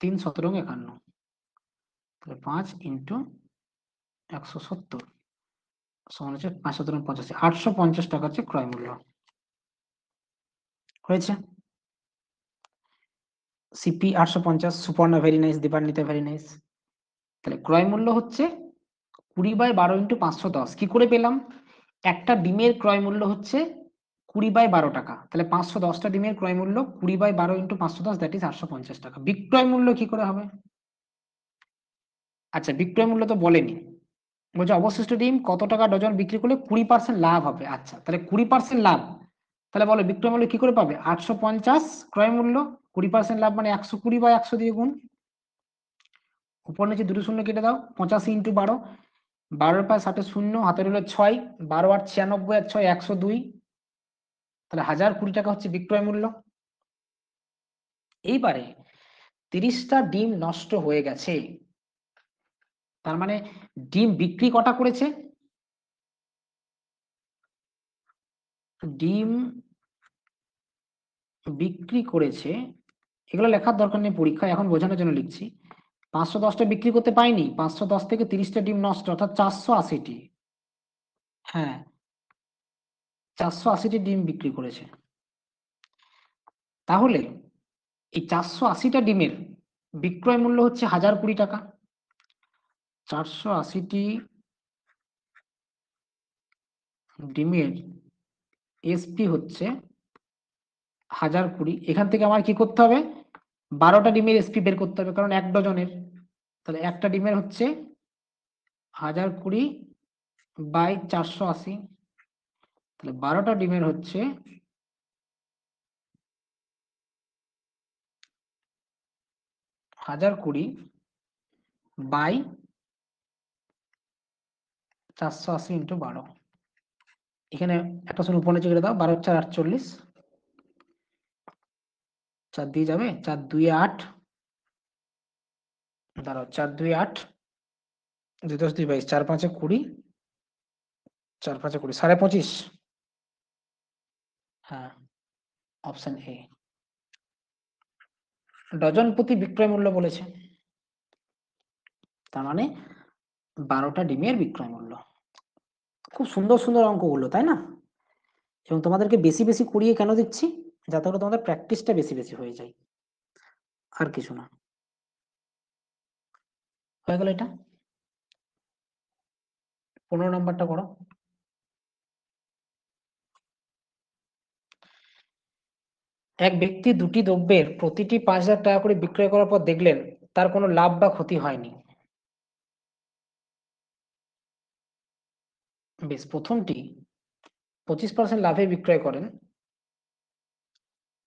3×17=51, তাহলে 5 ইন্টু 170 সমান হচ্ছে 5×17=85, 850 টাকা হচ্ছে ক্রয় মূল্য। হয়েছে? CP 850, Suparna very nice, Dipanwita very nice. তাহলে ক্রয় মূল্য হচ্ছে 20/12 ইন্টু 510, কি করে পেলাম? একটা ডিমের ক্রয় মূল্য হচ্ছে 20/12 টাকা, তাহলে 510টা ডিমের ক্রয় মূল্য 20/12 ইন্টু 510, দ্যাট ইজ 850 টাকা। বিক্রয় মূল্য কি করে হবে? আচ্ছা বিক্রয় মূল্য তো বলেনি, বলছে অবশিষ্ট ডিম কত টাকা ডজন বিক্রি করলে 20% লাভ হবে। আচ্ছা তাহলে 20% লাভ, তাহলে বলো বিক্রয় মূল্য কি করে পাবে? 850 ক্রয় মূল্য, 20% লাভ মানে 120 বা 100 দিয়ে গুণ, উপর নিচে দুটো শূন্য কেটে দাও, 85 ইন্টু 12, 12 পায় 60 শূন্য, হাতের হলো 6, 12 আর 96 আর 6 102, তাহলে 1020 টাকা হচ্ছে বিক্রয় মূল্য। এইবারে 30টা ডিম নষ্ট হয়ে গেছে, তার মানে ডিম বিক্রি কটা করেছে? ডিম বিক্রি করেছে, এগুলো লেখার দরকার নেই পরীক্ষায়, এখন বোঝানোর জন্য লিখছি। 510টা বিক্রি করতে পাইনি, 510 থেকে 30টা ডিম নষ্ট, অর্থাৎ 480টি। হ্যাঁ, 480টি ডিম বিক্রি করেছে। তাহলে এই 480টা ডিমের বিক্রয় মূল্য হচ্ছে 1020 টাকা। 480টি ডিমের এসপি হচ্ছে 1020। এখান থেকে আমার কি করতে হবে? 12টা ডিমের এসপি বের করতে হবে, কারণ 1 ডজনের। তাহলে একটা ডিমের হচ্ছে 1020 বাই 480, তাহলে 12টা ডিমের হচ্ছে 1020 বাই 480 ইন্টু 12। এখানে একটা শূন্য উপর নিচে করে দাও, 12 4 48, 4 দিয়ে যাবে, 4 2 8, দাঁড়াও, 4 2 8, 2 10 2 22, 4 5 20, 4 5 20, 25.5। হ্যাঁ, অপশন এ। ডজন প্রতি বিক্রয় মূল্য বলেছে, তার মানে 12টা ডিমের বিক্রয় মূল্য। খুব সুন্দর সুন্দর অঙ্কগুলো, তাই না? এবং তোমাদেরকে বেশি বেশি করিয়ে কেন দিচ্ছি? যাতে করে তোমাদের প্র্যাকটিসটা বেশি বেশি হয়ে যায়, আর কিছু না। হয়ে গেল এটা। 15 নম্বরটা করো। এক ব্যক্তি দুটি দ্রব্যের প্রতিটি 5,000 টাকা করে বিক্রয় করার পর দেখলেন তার কোনো লাভ বা ক্ষতি হয়নি। বেশ, প্রথমটি 25% লাভে বিক্রয় করেন,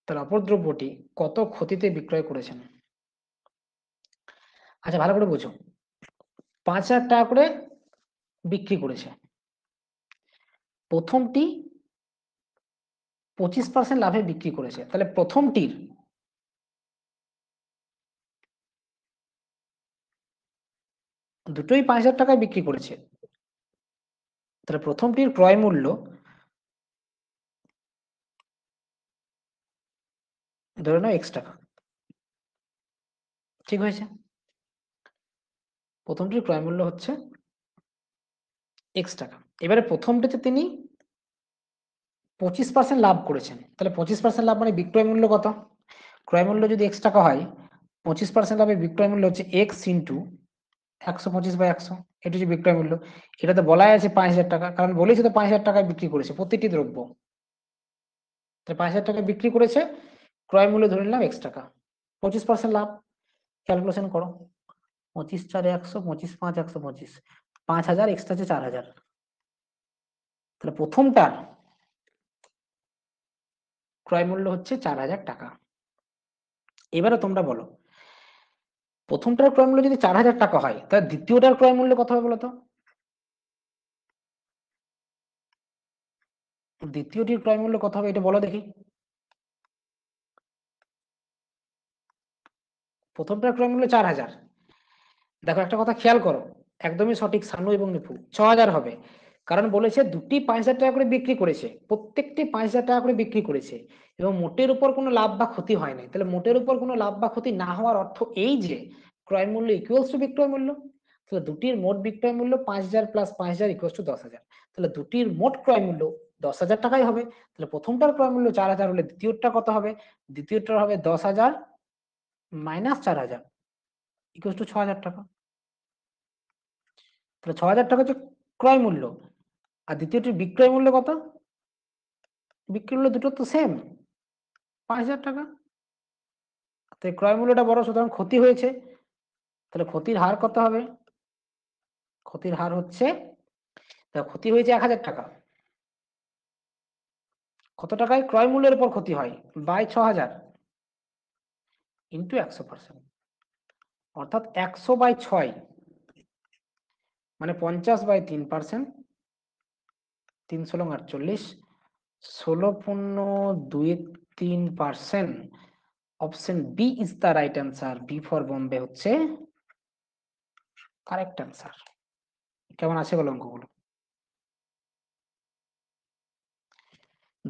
তার অপর দ্রব্যটি কত ক্ষতিতে বিক্রয় করেছেন? আচ্ছা, ভালো করে বোঝো। 5,000 টাকা করে বিক্রি করেছে, প্রথমটি 25% লাভে বিক্রি করেছে, তাহলে প্রথমটির দুটোই 5,000 টাকায় বিক্রি করেছে, তাহলে প্রথমটির ক্রয় মূল্য ধরে নাও X টাকা। ঠিক হয়েছে? প্রথমটির ক্রয় মূল্য হচ্ছে X টাকা। এবারে প্রথমটিতে তিনি 25% লাভ করেছেন, তাহলে 25% লাভ মানে বিক্রয় মূল্য কত? ক্রয় মূল্য যদি X টাকা হয়, 25% লাভে বিক্রয় মূল্য হচ্ছে X ইন্টু 125/100, এটা হচ্ছে বিক্রয় মূল্য। এটাতে বলাই আছে 5,000 টাকা, কারণ বলেছি তো 5,000 টাকায় বিক্রি করেছে প্রতিটি দ্রব্য, তাহলে 5,000 টাকায় বিক্রি করেছে, ক্রয় মূল্য ধরে নিলাম X টাকা, 25% লাভ। ক্যালকুলেশন করো, 25 4 100, 25 5 125, 5,000, এক্সট্রা আছে 4,000, তাহলে প্রথমটার ক্রয় মূল্য হচ্ছে 4,000 টাকা। এবারে তোমরা বলো, প্রথমটার ক্রয় মূল্য যদি 4,000 টাকা হয়, তাহলে দ্বিতীয়টার ক্রয় মূল্য কত হবে বলো তো? দ্বিতীয়টির ক্রয় মূল্য কত হবে এটা বলো দেখি। প্রথমটার ক্রয় মূল্য 4,000। দেখো একটা কথা খেয়াল করো, একদমই সঠিক সানু এবং নিপু, 6,000 হবে, কারণ বলেছে দুটি 5,000 টাকা করে বিক্রি করেছে, প্রত্যেকটি 5,000 টাকা করে বিক্রি করেছে, এবং মোটের উপর কোনো লাভ বা ক্ষতি হয় নাই। তাহলে মোটের উপর কোনো লাভ বা ক্ষতি না হওয়ার অর্থ এই যে ক্রয় মূল্য ইকুয়ালস টু বিক্রয় মূল্য। তাহলে দুটির মোট বিক্রয় মূল্য 5,000 প্লাস 5,000 ইকুয়ালস টু 10,000, তাহলে দুটির মোট ক্রয় মূল্য 10,000 টাকাই হবে। তাহলে প্রথমটার ক্রয় মূল্য 4,000 হলে দ্বিতীয়টা কত হবে? দ্বিতীয়টার হবে 10,000 মাইনাস 4,000 ইকুয়ালস টু 6,000 টাকা। তাহলে 6,000 টাকা হচ্ছে ক্রয় মূল্য, আর দ্বিতীয়টির বিক্রয় মূল্য কত? বিক্রয় মূল্য দুটো তো সেম, 5,000 টাকা। তো ক্রয় মূল্যটা বড়, সুতরাং ক্ষতি হয়েছে, তাহলে ক্ষতির হার কত হবে? ক্ষতির হার হচ্ছে, ক্ষতি হয়েছে 1,000 টাকা, কত টাকায় ক্রয় মূল্যের উপর ক্ষতি হয়? বাই 6000 ইন্টু 100%, অর্থাৎ 100/6 মানে 50/3%, 3 × 16.23%। Option B is the right answer. B for Bombay হচ্ছে কারেক্ট অ্যান্সার। কেমন আছে বলো অঙ্কগুলো?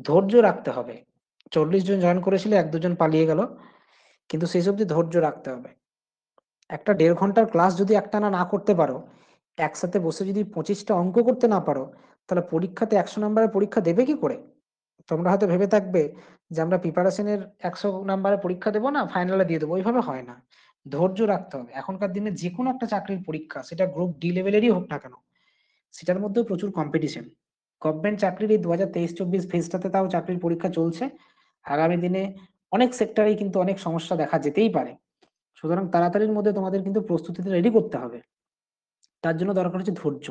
ধৈর্য রাখতে হবে। 40 জন জয়েন করেছিল, 1-2 জন পালিয়ে গেল, কিন্তু সেই অবধি ধৈর্য রাখতে হবে। একটা 1.5 ঘন্টার ক্লাস যদি একটানা না করতে পারো, একসাথে বসে যদি 25টা অঙ্ক করতে না পারো, তাহলে পরীক্ষাতে 100 নাম্বারের পরীক্ষা দেবে কি করে? তোমরা হয়তো ভেবে থাকবে যে আমরা প্রিপারেশনের 100 নাম্বারের পরীক্ষা দেবো না, ফাইনালে দিয়ে দেবো। ওইভাবে হয় না, ধৈর্য রাখতে হবে। এখনকার দিনে যে কোনো একটা চাকরির পরীক্ষা, সেটা গ্রুপ ডি লেভেলেরই হোক না কেন, সেটার মধ্যেও প্রচুর কম্পিটিশন। গভর্নমেন্ট চাকরির এই 2023-24 ফেজটাতে তাও চাকরির পরীক্ষা চলছে। আগামী দিনে অনেক সেক্টরেই কিন্তু অনেক সমস্যা দেখা যেতেই পারে। সুতরাং তাড়াতাড়ির মধ্যে তোমাদের কিন্তু প্রস্তুতিটা রেডি করতে হবে। তার জন্য দরকার হচ্ছে ধৈর্য।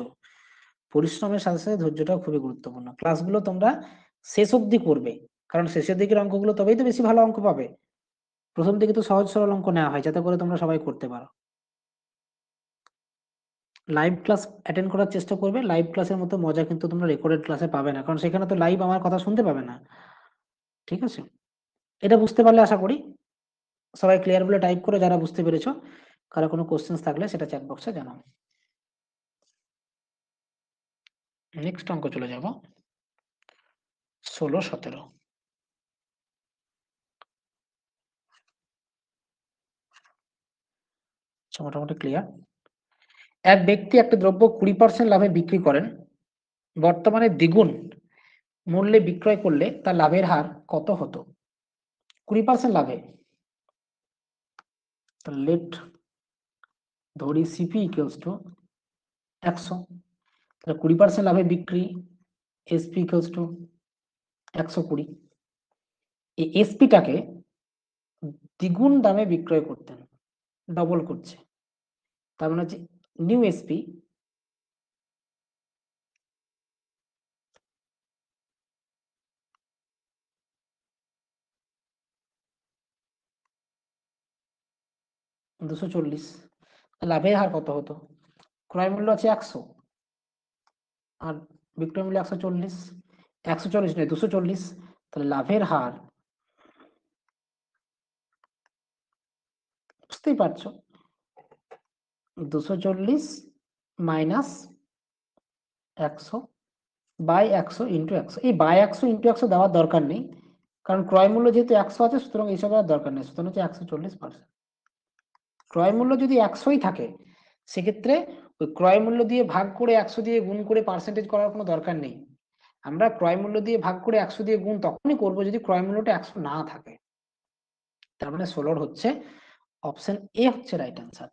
পরিশ্রমের সাথে সাথে ধৈর্যটাও খুবই গুরুত্বপূর্ণ। ক্লাসগুলো তোমরা শেষ অবধি করবে, কারণ শেষের দিকের অঙ্কগুলো তবেই তো বেশি ভালো অঙ্ক পাবে। প্রথম দিকে তো সহজ সরল অঙ্ক নেওয়া হয় যাতে করে তোমরা সবাই করতে পারো। লাইভ ক্লাস অ্যাটেন্ড করার চেষ্টা করবে। লাইভ ক্লাসের মতো মজা কিন্তু তোমরা রেকর্ডেড ক্লাসে পাবে না, কারণ সেখানে তো লাইভ আমার কথা শুনতে পাবে না। ঠিক আছে, এটা বুঝতে পারলে আশা করি সবাই ক্লিয়ার বলে টাইপ করো যারা বুঝতে পেরেছো। কারো কোনো কোশ্চেন্স থাকলে সেটা চ্যাট বক্সে জানাও। নেক্সট অঙ্ক চলে যাব, 16-17। মোটামুটি ক্লিয়ার। এক ব্যক্তি একটা দ্রব্য 20% লাভে বিক্রি করেন, বর্তমানে দ্বিগুণ মূল্যে বিক্রয় করলে তার লাভের হার কত হতো? 20% লাভে, লেট ধরি সিপি ইকুয়ালস টু 100। তাহলে 20% লাভে বিক্রি, এসপি ইকুয়ালস টু 120। এই এসপিটাকে দ্বিগুণ দামে বিক্রয় করতেন, ডবল করছে, তার মানে হচ্ছে নিউ এসপি $240, লাভের হার কত হতো? ক্রয় মূল্য আছে 100 আর বিক্রয় মূল্য 140, 140 নয় 240, তাহলে লাভের হার বুঝতেই পারছো, 240 মাইনাস 100/100 × 100। এই বাই 100 × 100 দেওয়ার দরকার নেই, কারণ ক্রয় মূল্য যেহেতু 100 আছে, সুতরাং এইসব আর দরকার নেই। সুতরাং হচ্ছে 140%। ক্রয় মূল্য যদি 100ই থাকে, সেক্ষেত্রে ওই ক্রয় মূল্য দিয়ে ভাগ করে 100 দিয়ে গুণ করে পার্সেন্টেজ করার কোনো দরকার নেই। আমরা ক্রয় মূল্য দিয়ে ভাগ করে 100 দিয়ে গুণ তখনই করবো যদি ক্রয় মূল্যটা 100 না থাকে। তার মানে 16 হচ্ছে অপশন এ হচ্ছে রাইট অ্যান্সার।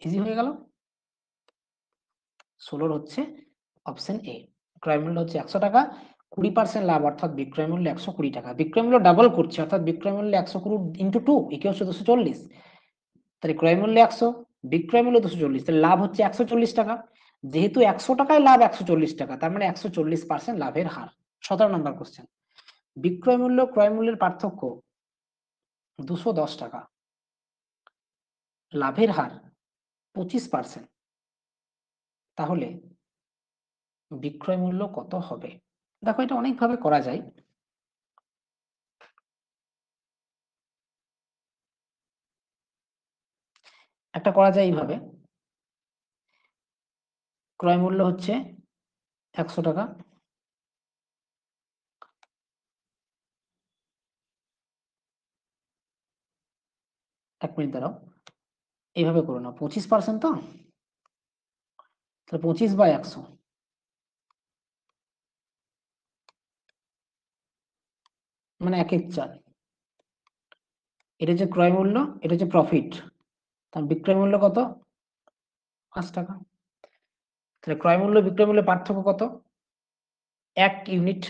ইজি হয়ে গেল। 16 হচ্ছে অপশন এ। ক্রয় মূল্য হচ্ছে 100 টাকা, 20% লাভ অর্থাৎ বিক্রয় মূল্য 120 টাকা। বিক্রয় মূল্য ডাবল করছে, অর্থাৎ বিক্রয় মূল্য 100 ইন্টু 2 ইকুয়ালস টু 240। তাহলে ক্রয় মূল্য 100, বিক্রয় মূল্য 240, তাহলে লাভ হচ্ছে 140 টাকা। যেহেতু 100 টাকায় লাভ 140 টাকা, তার মানে 140% লাভের হার। 17 নম্বর কোশ্চেন, বিক্রয় মূল্য ক্রয় মূল্যের পার্থক্য 210 টাকা, লাভের হার 25%, তাহলে বিক্রয় মূল্য কত হবে? দেখো এটা অনেকভাবে করা যায়। একটা করা যায় এইভাবে, ক্রয় মূল্য হচ্ছে 100 টাকা, এক মিনিট দাঁড়াও, এইভাবে করো না, 25% তো, তাহলে 25/100 মানে 1/4। এটা হচ্ছে ক্রয় মূল্য, এটা হচ্ছে প্রফিট, তার বিক্রয় মূল্য কত? 5 টাকা। তাহলে ক্রয় মূল্য বিক্রয় মূল্যের পার্থক্য কত? 1 ইউনিট।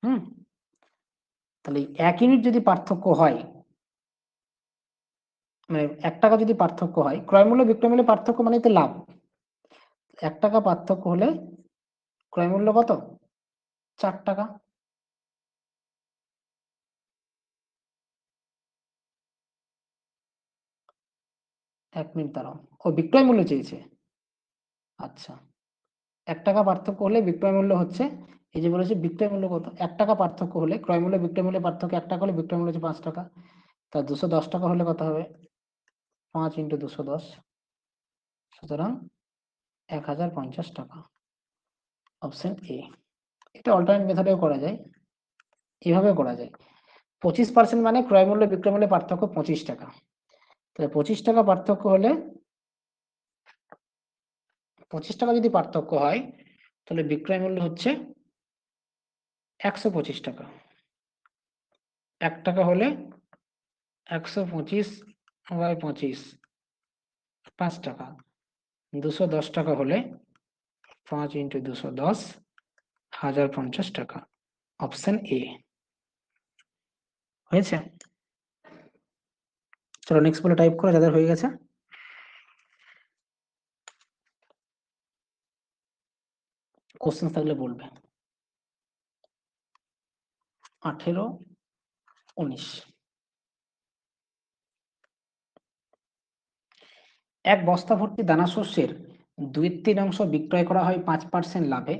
হুম, তাহলে 1 ইউনিট যদি পার্থক্য হয়, মানে 1 টাকা যদি পার্থক্য হয়, ক্রয় মূল্য বিক্রয় মূল্যের পার্থক্য মানে তো লাভ। 1 টাকা পার্থক্য হলে ক্রয় মূল্য কত? 4 টাকা। 1 মিনিট দাঁড়াও, ও বিক্রয় মূল্য চেয়েছে। আচ্ছা, 1 টাকা পার্থক্য হলে বিক্রয় মূল্য হচ্ছে, এই যে বলেছে বিক্রয় মূল্য কত, 1 টাকা পার্থক্য হলে ক্রয় মূল্য বিক্রয় মূল্যের পার্থক্য 1 টাকা হলে বিক্রয় মূল্য হচ্ছে 5 টাকা। তা 210 টাকা হলে কত হবে? 5 × 210, সুতরাং 1050 টাকা। Option A. এটা অল্টারনেট মেথডেও করা যায়, এভাবেও করা যায়। 25% মানে ক্রয় মূল্য বিক্রয় মূল্যের পার্থক্য 25 টাকা। তাহলে 25 টাকা পার্থক্য হলে, 25 টাকা যদি পার্থক্য হয় তাহলে বিক্রয় মূল্য হচ্ছে 125 টাকা। 1 টাকা হলে 125/25, 5 টাকা। 210 টাকা হলে 5 × 210, 1050 টাকা। অপশন এ হয়েছে। চলো নেক্সট বলে টাইপ করো যাদের হয়ে গেছে। কোশ্চেন থাকলে বলবে। 18, 19। এক বস্তা ভর্তি দানা শস্যের 2/3 বিক্রয় করা হয় 5% লাভে,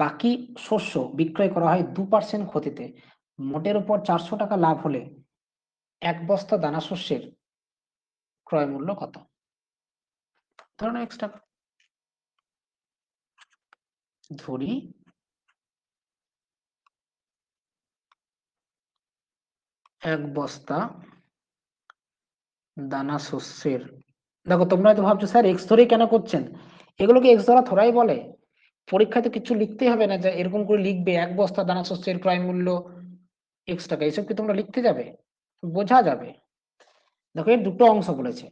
বাকি শস্য বিক্রয় করা হয় 2% ক্ষতিতে। মোটের উপর 400 টাকা লাভ হলে এক বস্তা দানা শস্যের ক্রয় মূল্য কত? ধরুন এক্স টাকা ধরি, এক বস্তা দানা শস্যের, দেখো তোমরা হয়তো ভাবছো স্যার এক্স ধরেই কেন করছেন, এগুলোকে এক্স ধরা থোড়াই বলে। পরীক্ষায় তো কিছু লিখতেই হবে না যে এরকম করে লিখবে এক বস্তা দানা শস্যের ক্রয় মূল্য এক্স টাকা, এইসব কি তোমরা লিখতে যাবে? বোঝা যাবে। দেখো এর দুটো অংশ বলেছে,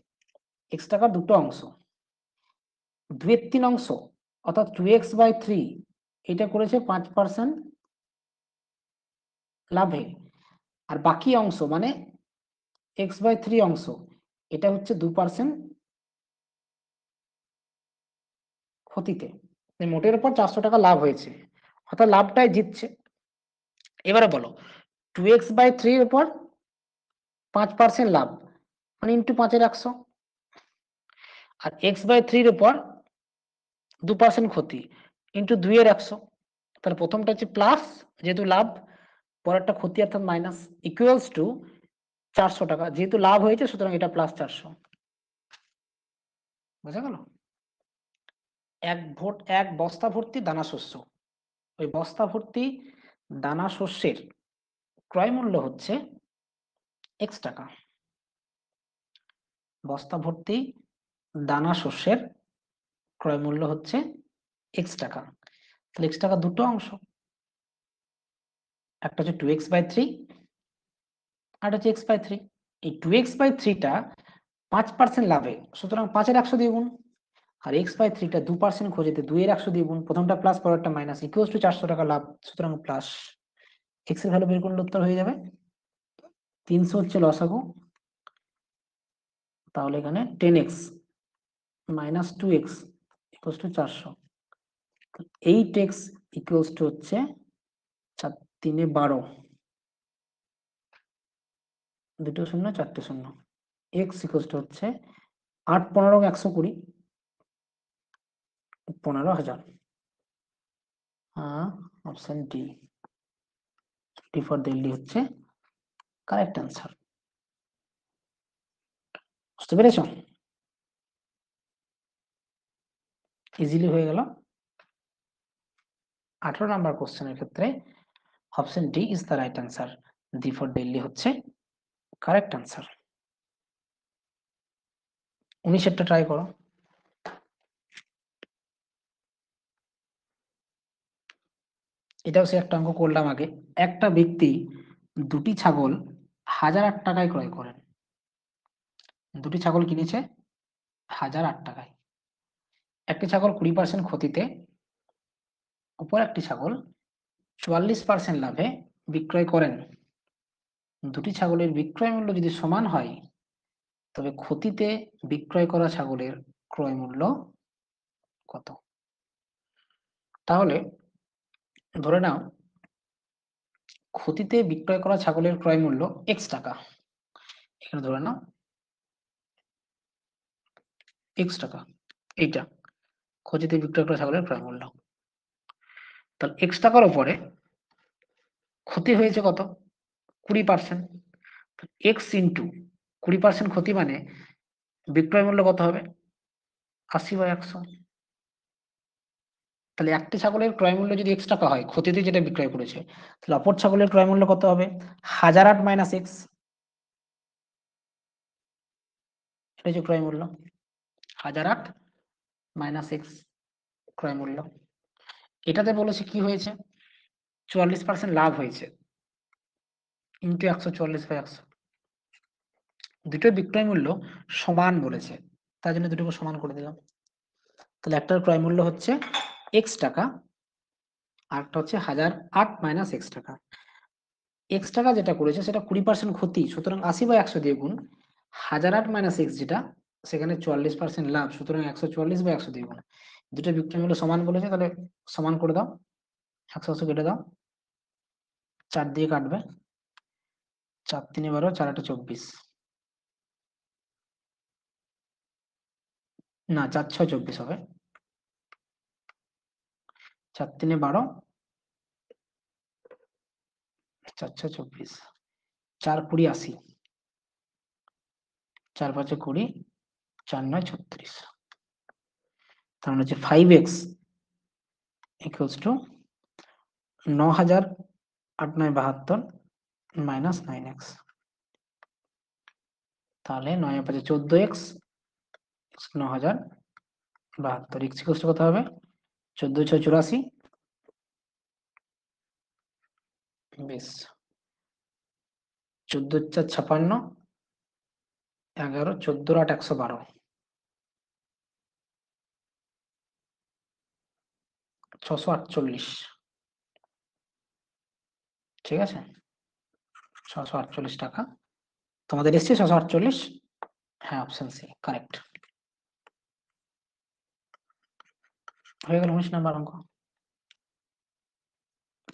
এক্স টাকার দুটো অংশ, 2/3 অর্থাৎ 2x/3 এটা করেছে 5% লাভে, আর বাকি অংশ মানে x/3 অংশ এটা হচ্ছে 2% ক্ষতিতে। মোটের উপর 400 টাকা লাভ হয়েছে, অর্থাৎ লাভটাই জিতছে। এবারে বলো 2x/3 এর উপর 5% লাভ মানে ইন্টু 5-এর 100, আর x/3 এর উপর 2% ক্ষতি ইন্টু 2-এর 100। তাহলে প্রথমটা হচ্ছে প্লাস যেহেতু লাভ, পরেরটা ক্ষতি অর্থাৎ মাইনাস, ইকুয়ালস টু 400 টাকা, যেহেতু লাভ হয়েছে সুতরাং এটা প্লাস 400। বোঝা গেল? এক বস্তা ভর্তি দানা শস্য, ওই বস্তা ভর্তি দানা শস্যের ক্রয় মূল্য হচ্ছে এক্স টাকা। বস্তা ভর্তি দানা শস্যের ক্রয় মূল্য হচ্ছে এক্স টাকা। তাহলে এক্স টাকা দুটো অংশ, একটা হচ্ছে 2x/3 আর হচ্ছে x/3। এই 2x/3টা 5% লাভে, সুতরাং 5-এর 100 দিয়ে গুণ, আর x/3টা 2% খোঁজেতে 2-এর 100 দিয়ে গুণ, প্রথমটা প্লাস পরেরটা মাইনাস, ইকুয়ালস টু 400 টাকা লাভ, সুতরাং প্লাস। এক্স এর ভ্যালু বের করলে উত্তর হয়ে যাবে 300 হচ্ছে লসাগু, তাহলে এখানে 10x minus 2x equals to 400, 8x equals to হচ্ছে 4×3 = 12, দুটো শূন্য চারটে শূন্য, x ইকুয়ালস টু হচ্ছে 8×15 = 120, 15,000। Option D, D for Delhi হচ্ছে কারেক্ট অ্যান্সার। বুঝতে পেরেছ? ইজিলি হয়ে গেল। 18 নাম্বার কোশ্চেনের ক্ষেত্রে option D is the right answer, D for Delhi হচ্ছে কারেক্ট অ্যান্সার। 19-এরটা ট্রাই করো। এটাও সে একটা অঙ্ক করলাম আগে। একটা ব্যক্তি দুটি ছাগল 1008 টাকায় ক্রয় করেন। দুটি ছাগল কিনেছে 1008 টাকায়। একটি ছাগল 20% ক্ষতিতে, অপর একটি ছাগল 44% লাভে বিক্রয় করেন। দুটি ছাগলের বিক্রয় মূল্য যদি সমান হয় তবে ক্ষতিতে বিক্রয় করা ছাগলের ক্রয় মূল্য কত? তাহলে ধরে নাও ক্ষতিতে বিক্রয় করা ছাগলের ক্রয় মূল্য x টাকা, এখানে ধরে নাও x টাকা, এইটা ক্ষতিতে বিক্রয় করা ছাগলের ক্রয় মূল্য। তাহলে x টাকার উপরে ক্ষতি হয়েছে কত, 20%। x ইন্টু 20% ক্ষতি মানে বিক্রয় মূল্য কত হবে, 80/100। তাহলে একটি ছাগলের ক্রয় মূল্য যদি x টাকা হয়, ক্ষতিতে যেটা বিক্রয় করেছে, তাহলে অপর ছাগলের ক্রয় মূল্য কত হবে, 1008 মাইনাস x, এটা হচ্ছে ক্রয় মূল্য, 1008 মাইনাস x ক্রয় মূল্য। এটাতে বলেছে কি হয়েছে, 44% লাভ হয়েছে, ইন্টু 144/100। দুটো বিক্রয় মূল্য সমান বলেছে, তার জন্য দুটোকে সমান করে দিলাম। তাহলে একটার ক্রয় মূল্য হচ্ছে x টাকা, আর একটা হচ্ছে 1008 মাইনাস x টাকা। x টাকা যেটা করেছে সেটা 20% ক্ষতি, সুতরাং 80/100 দিয়ে গুণ। 1008 মাইনাস x যেটা, সেখানে 44% লাভ, সুতরাং 144/100 দিয়ে গুণ। দুটো বিক্রয় মূল্য সমান বলেছে, তাহলে সমান করে দাও, 180 কেটে দাও, 4 দিয়ে কাটবে, 4 3 12, 4 8 24, না 4 6 24 হবে, 4 3 12, 4 6 24, 4 20 80, 4 5 20, 4 9 36। তার মানে হচ্ছে 5x equals to 9000 8 9 72 minus 9x। তাহলে 9 5 14x, 9072, x ইকুয়ালস টু কত হবে, 14 6 84, বেশ 14 4 56, 11 14 8 112, 648। ঠিক আছে, 648 টাকা তোমাদের এসছে, 648। হ্যাঁ, অপশন সি কারেক্ট। হয়ে গেল 19 নাম্বার অঙ্ক।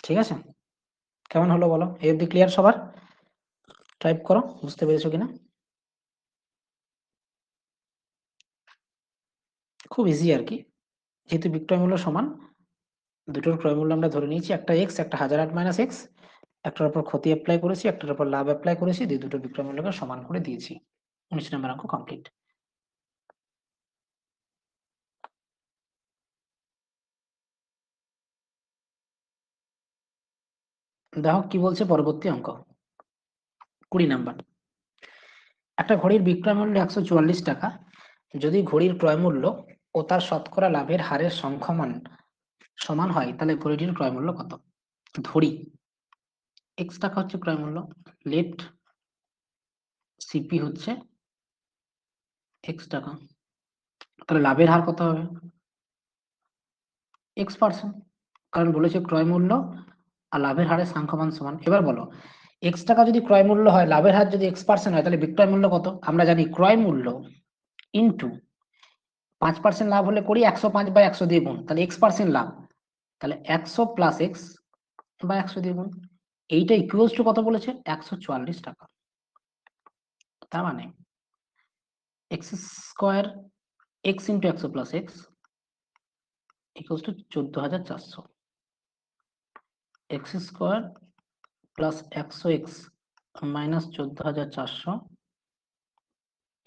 ঠিক আছে, কেমন হলো বলো, এই অবধি ক্লিয়ার সবার? টাইপ করো, বুঝতে পেরেছো কিনা। খুব ইজি আর কি, যেহেতু বিক্রয় মূল্য সমান, দুটোর ক্রয় মূল্য আমরা ধরে নিয়েছি, একটা x, একটা 1008 মাইনাস x, একটার উপর ক্ষতি অ্যাপ্লাই করেছি, একটার উপর লাভ অ্যাপ্লাই করেছি, দিয়ে দুটো বিক্রয় মূল্যকে সমান করে দিয়েছি। 19 নম্বর অঙ্ক কমপ্লিট। দেখো কি বলছে পরবর্তী অঙ্ক, 20 নাম্বার। একটা ঘড়ির বিক্রয় মূল্য 144 টাকা, যদি ঘড়ির ক্রয় মূল্য ও তার শতকরা লাভের হারের সংখ্যমান সমান হয়, তাহলে ঘড়িটির ক্রয় মূল্য কত। ধরি x টাকা হচ্ছে ক্রয় মূল্য, লেট সিপি হচ্ছে x টাকা, তাহলে লাভের হার কত হবে, x%, কারণ বলেছে ক্রয় মূল্য আর লাভের হারের সংখ্যমান সমান। এবার বলো, x টাকা যদি ক্রয় মূল্য হয়, লাভের হার যদি x% হয়, তাহলে বিক্রয় মূল্য কত। আমরা জানি ক্রয় মূল্য ইন্টু 5% লাভ হলে করি 105/100 দিয়ে গুণ, তাহলে x% লাভ, তাহলে 100 প্লাস x বা 100 দিয়ে গুণ। এইটা ইকুয়ালস টু কত বলেছে, 144 টাকা। তার মানে x square x into 100 plus x equals to 14,400, x square plus 100x minus 14,400